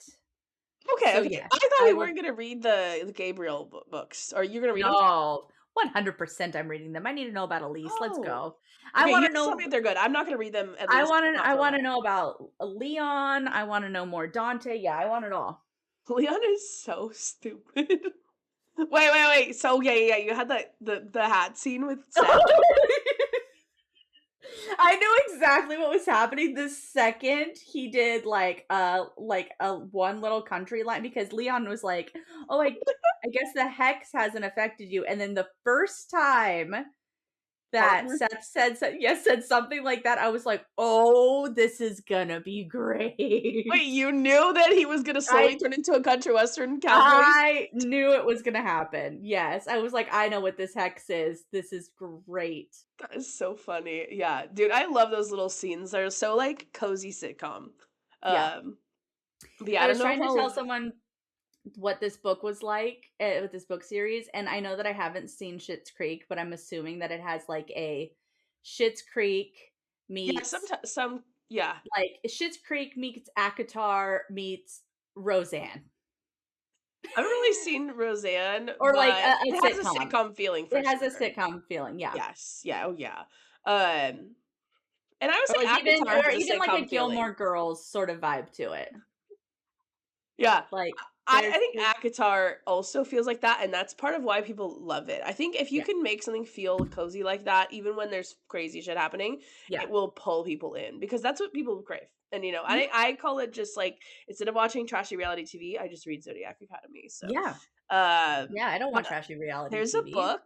Okay, So okay. yes, I thought I we will weren't gonna read the Gabriel books. Are you gonna read them? no, 100% I'm reading them. I need to know about Elise. Let's Oh, go. I okay. You want to have to tell me know if they're good. I'm not gonna read them at least not I for a want to while. know about Leon. I want to know more Dante. Yeah, I want it all. Leon is so stupid. Wait. So yeah. You had the hat scene with Seth. I knew exactly what was happening the second he did like a one little country line because Leon was like, "Oh, I guess the hex hasn't affected you." And then the first time that partner. Seth said something like that, I was like, "Oh, this is gonna be Wait, great." you knew that he was gonna slowly I turn into a country western cowboy? I knew it was gonna happen. Yes, I was like, "I know what this hex is. This is great." That is so funny. Yeah, dude, I love those little scenes. They're so, like, cozy sitcom. Yeah. Um, but yeah, I I don't was know if trying to tell I'll someone what this book was like, with this book series, and I know that I haven't seen Schitt's Creek, but I'm assuming that it has, like, a Schitt's Creek yeah, meets yeah. Schitt's Creek meets ACOTAR meets Roseanne, I haven't really seen Roseanne, or, like, but a it has a sitcom. sitcom feeling for It has a sure. sitcom feeling, yeah. Yes. Yeah, oh, yeah. Um, and I would Or, say like, ACOTAR has a like, a sitcom feeling. Gilmore Girls sort of vibe to it. Yeah. Like, I think there's ACOTAR also feels like that, and that's part of why people love it. I think if you yeah, can make something feel cozy like that, even when there's crazy shit happening, yeah. it will pull people in because that's what people crave. And Mhm. I call it just like instead of watching trashy reality TV, I just read Zodiac Academy. So, Yeah. um, Yeah, I don't but want trashy reality there's a TV. book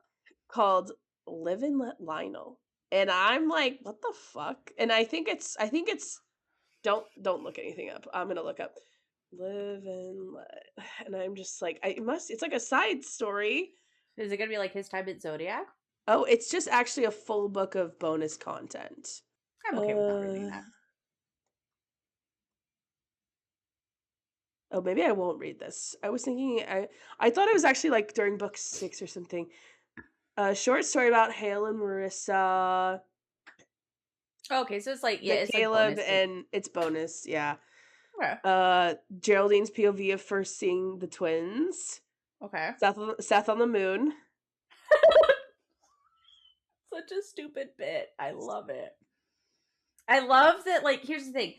called Live and Let Lionel, and I'm like, what the fuck? And I think it's don't look anything up. I'm gonna look up Live and Let, and I'm just like, it's like a side story. Is it gonna be like his time at Zodiac? Oh, it's just actually a full book of bonus content. I'm okay with not reading Uh, that. oh, maybe I won't read this. I was thinking I thought it was actually like during book 6 or something. A short story about Hale and Marissa, Okay, so it's like yeah, the it's like Caleb, bonus. and it's bonus, yeah. Okay. Geraldine's POV of first seeing the twins. Okay. Seth on the moon. Such a stupid bit. I love it. I love that, like, here's the thing.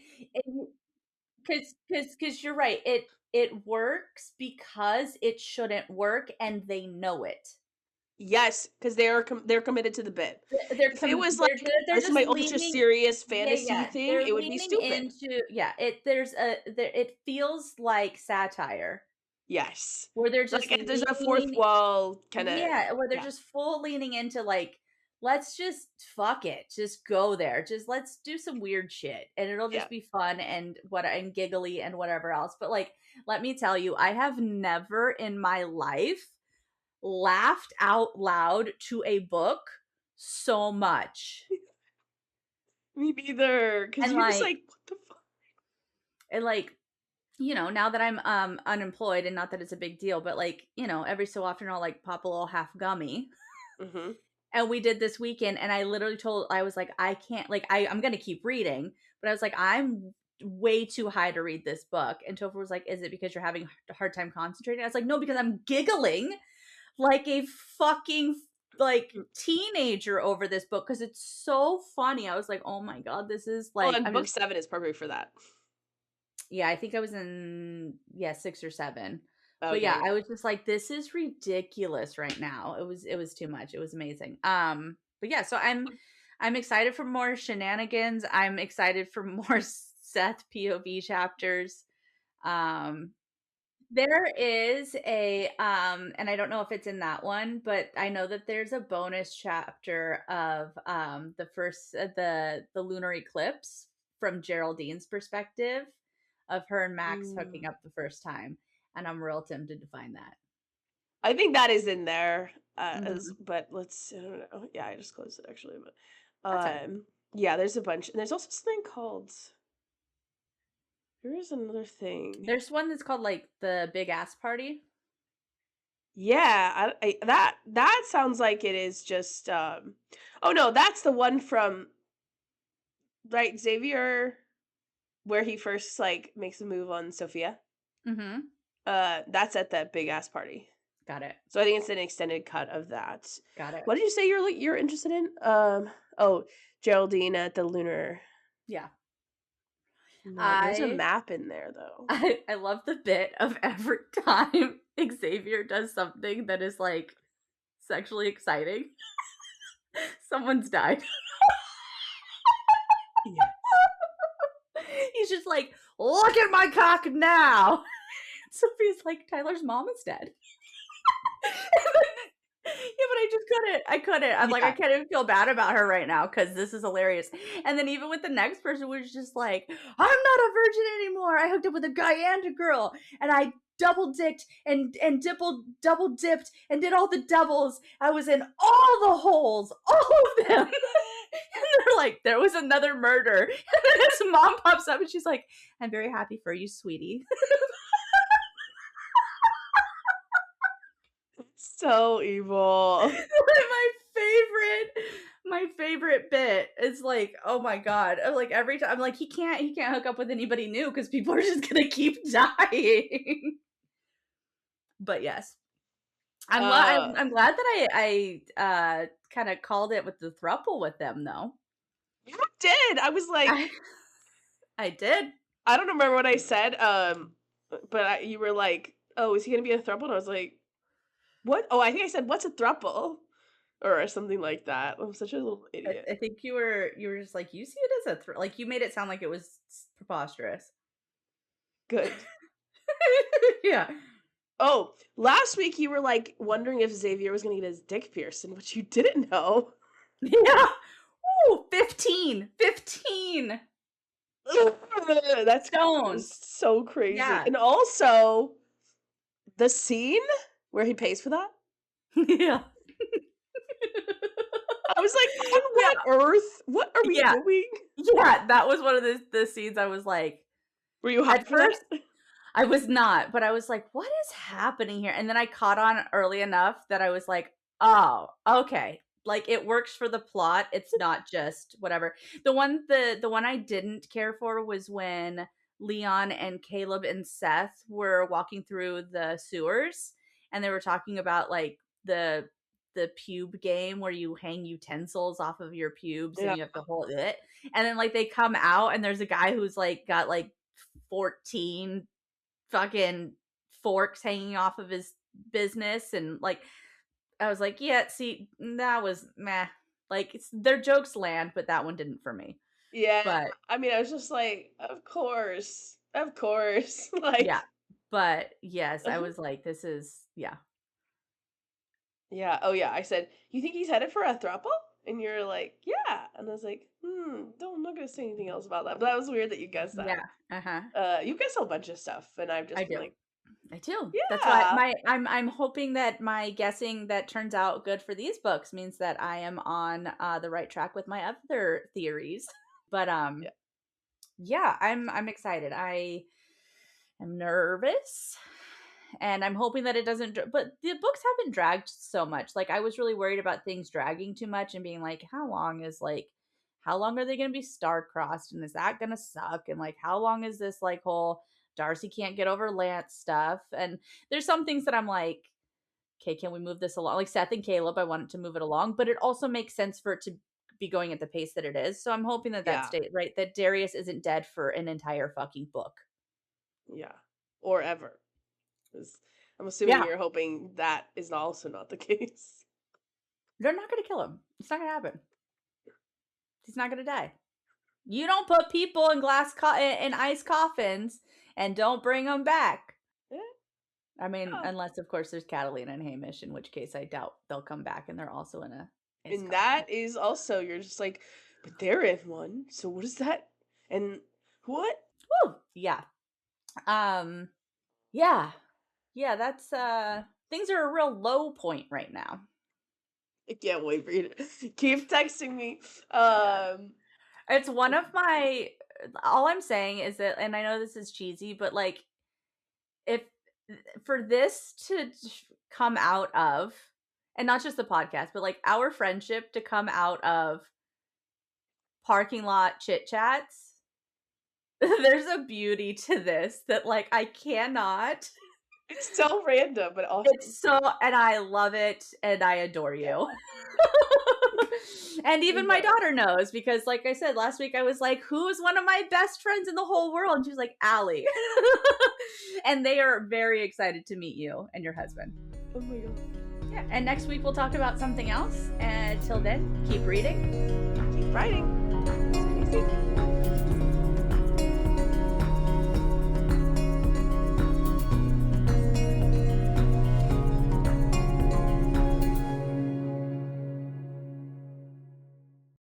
Because you're right. It works because it shouldn't work and they know it. Yes, because they're committed to the bit. If it was They're like, they're this is just my ultra leaning serious yeah, fantasy yeah. thing, They're it would be leaning stupid. into yeah, it feels like satire Yes. where they're just Like, there's a fourth leaning wall kinda, yeah, where they're yeah, just full leaning into like, let's just fuck it. Just go there. Just let's do some weird shit. And it'll yeah. just be fun and giggly and whatever else. But like, let me tell you, I have never in my life laughed out loud to a book so much. Me neither. Because And you're just like like, "What the fuck?" and like, now that I'm unemployed and not that it's a big deal, but like, every so often I'll like pop a little half gummy. Mhm. And we did this weekend, and I was like, I can't, like, I'm gonna keep reading, but I was like, I'm way too high to read this book. And Topher was like, is it because you're having a hard time concentrating? I was like, no, because I'm giggling like a fucking like Mm. teenager over this book because it's so funny. I was like, oh my god, this is Well, like, and I'm book just 7 is perfect for that. yeah, I think I was in 6 or 7. But yeah, Okay. I was just like, this is ridiculous right now. It was too much. It was amazing. But yeah, so I'm excited for more shenanigans. I'm excited for more Seth POV chapters. Um there is and I don't know if it's in that one, but I know that there's a bonus chapter of the first the lunar eclipse from Geraldine's perspective of her and Max hooking Mm. up the first time, and I'm real tempted to find that. I think that is in there, as Mhm. but let's I don't know. Yeah, I just closed it actually, but, That's fine. yeah, there's a bunch, and there's also something called, there is another thing. There's one that's called like the big ass party. Yeah, that sounds like it is just, oh, no, that's the one from, right, Xavier, where he first, like, makes a move on Sophia? Mhm. That's at that big ass party. Got it. So I think it's an extended cut of that. Got it. What did you say you're interested in? Oh, Geraldine at the lunar. Yeah. No, there's a I map in there though. I love the bit of every time Xavier does something that is like sexually exciting. Someone's died. Yeah. He's just like, look at my cock now. Sophie's like, Tyler's mom is dead. Yeah, I just couldn't. I couldn't. I'm like, I Yeah. can't even feel bad about her right now because this is hilarious. And then even with the next person was just like, I'm not a virgin anymore. I hooked up with a guy and a girl, and I double dicked and double dipped and did all the doubles. I was in all the holes, all of them. And they're like, there was another murder. And then his mom pops up and she's like, I'm very happy for you, sweetie. So evil. my favorite bit is like, oh my god. I'm like, every time I'm like, he can't hook up with anybody new because people are just gonna keep dying. But yes. I'm glad that I kind of called it with the throuple with them though. You did. I was like, I did. I don't remember what I said. But you were like, "Oh, is he gonna be a throuple?" And I was like, "What?" Oh, I think I said, "What's a throuple?" Or something like that. I'm such a little idiot. I think you were just like, you see it as a like you made it sound like it was preposterous. Good. Yeah. Oh, last week you were like wondering if Xavier was gonna get his dick pierced, which you didn't know. Yeah. Ooh, 15. 15. That's Stones. so crazy. Yeah. And also the scene where he pays for that. Yeah. I was like, on what earth? What are we doing? Yeah, that was one of the scenes I was like, were you hyped at for first that? I was not, but I was like, what is happening here? And then I caught on early enough that I was like, oh, okay. Like it works for the plot. It's not just whatever. The one I didn't care for was when Leon and Caleb and Seth were walking through the sewers and they were talking about like the pube game where you hang utensils off of your pubes and you have to hold it. And then like they come out and there's a guy who's like got like 14 fucking forks hanging off of his business, and like I was like, yeah, see, that was meh. Like their jokes land, but that one didn't for me. Yeah, But I mean, I was just like, of course, like, yeah, but yes, I was like, this is yeah. Oh yeah, I said, you think he's headed for a throuple? And you're like, yeah, and I was like, I'm not gonna say anything else about that. But that was weird that you guessed that. Yeah, You guess a bunch of stuff, and I've just I been do. like, I do. That's yeah. why I'm hoping that my guessing that turns out good for these books means that I am on the right track with my other theories. But yeah, I'm excited. I am nervous and I'm hoping that it doesn't but the books haven't dragged so much. Like I was really worried about things dragging too much and being like, how long are they going to be star-crossed and is that going to suck? And like how long is this like whole Darcy can't get over Lance stuff? And there's some things that I'm like, okay, can we move this along? Like Seth and Caleb, I wanted to move it along, but it also makes sense for it to be going at the pace that it is. So I'm hoping that that stays right, that Darius isn't dead for an entire fucking book. Yeah, or ever. I'm assuming you're hoping that is also not the case. They're not going to kill him. It's not going to happen. He's not going to die. You don't put people in in ice coffins and don't bring them back. I mean, unless of course there's Catalina and Hamish, in which case I doubt they'll come back and they're also in a and coffin. That is also, you're just like, but they're in one, so what is that? And what? Woo! Yeah. Yeah, that's things are a real low point right now. I can't wait for you to keep texting me. It's one of my all I'm saying is that, and I know this is cheesy, but like if for this to come out of, and not just the podcast, but like our friendship to come out of parking lot chit chats, there's a beauty to this that like I cannot. It's so random, but also it's so, and I love it, and I adore you. And even my daughter knows because, like I said last week, I was like, "Who's one of my best friends in the whole world?" And she was like, "Allie." And they are very excited to meet you and your husband. Oh my god! Yeah, and next week we'll talk about something else. And till then, keep reading, keep writing.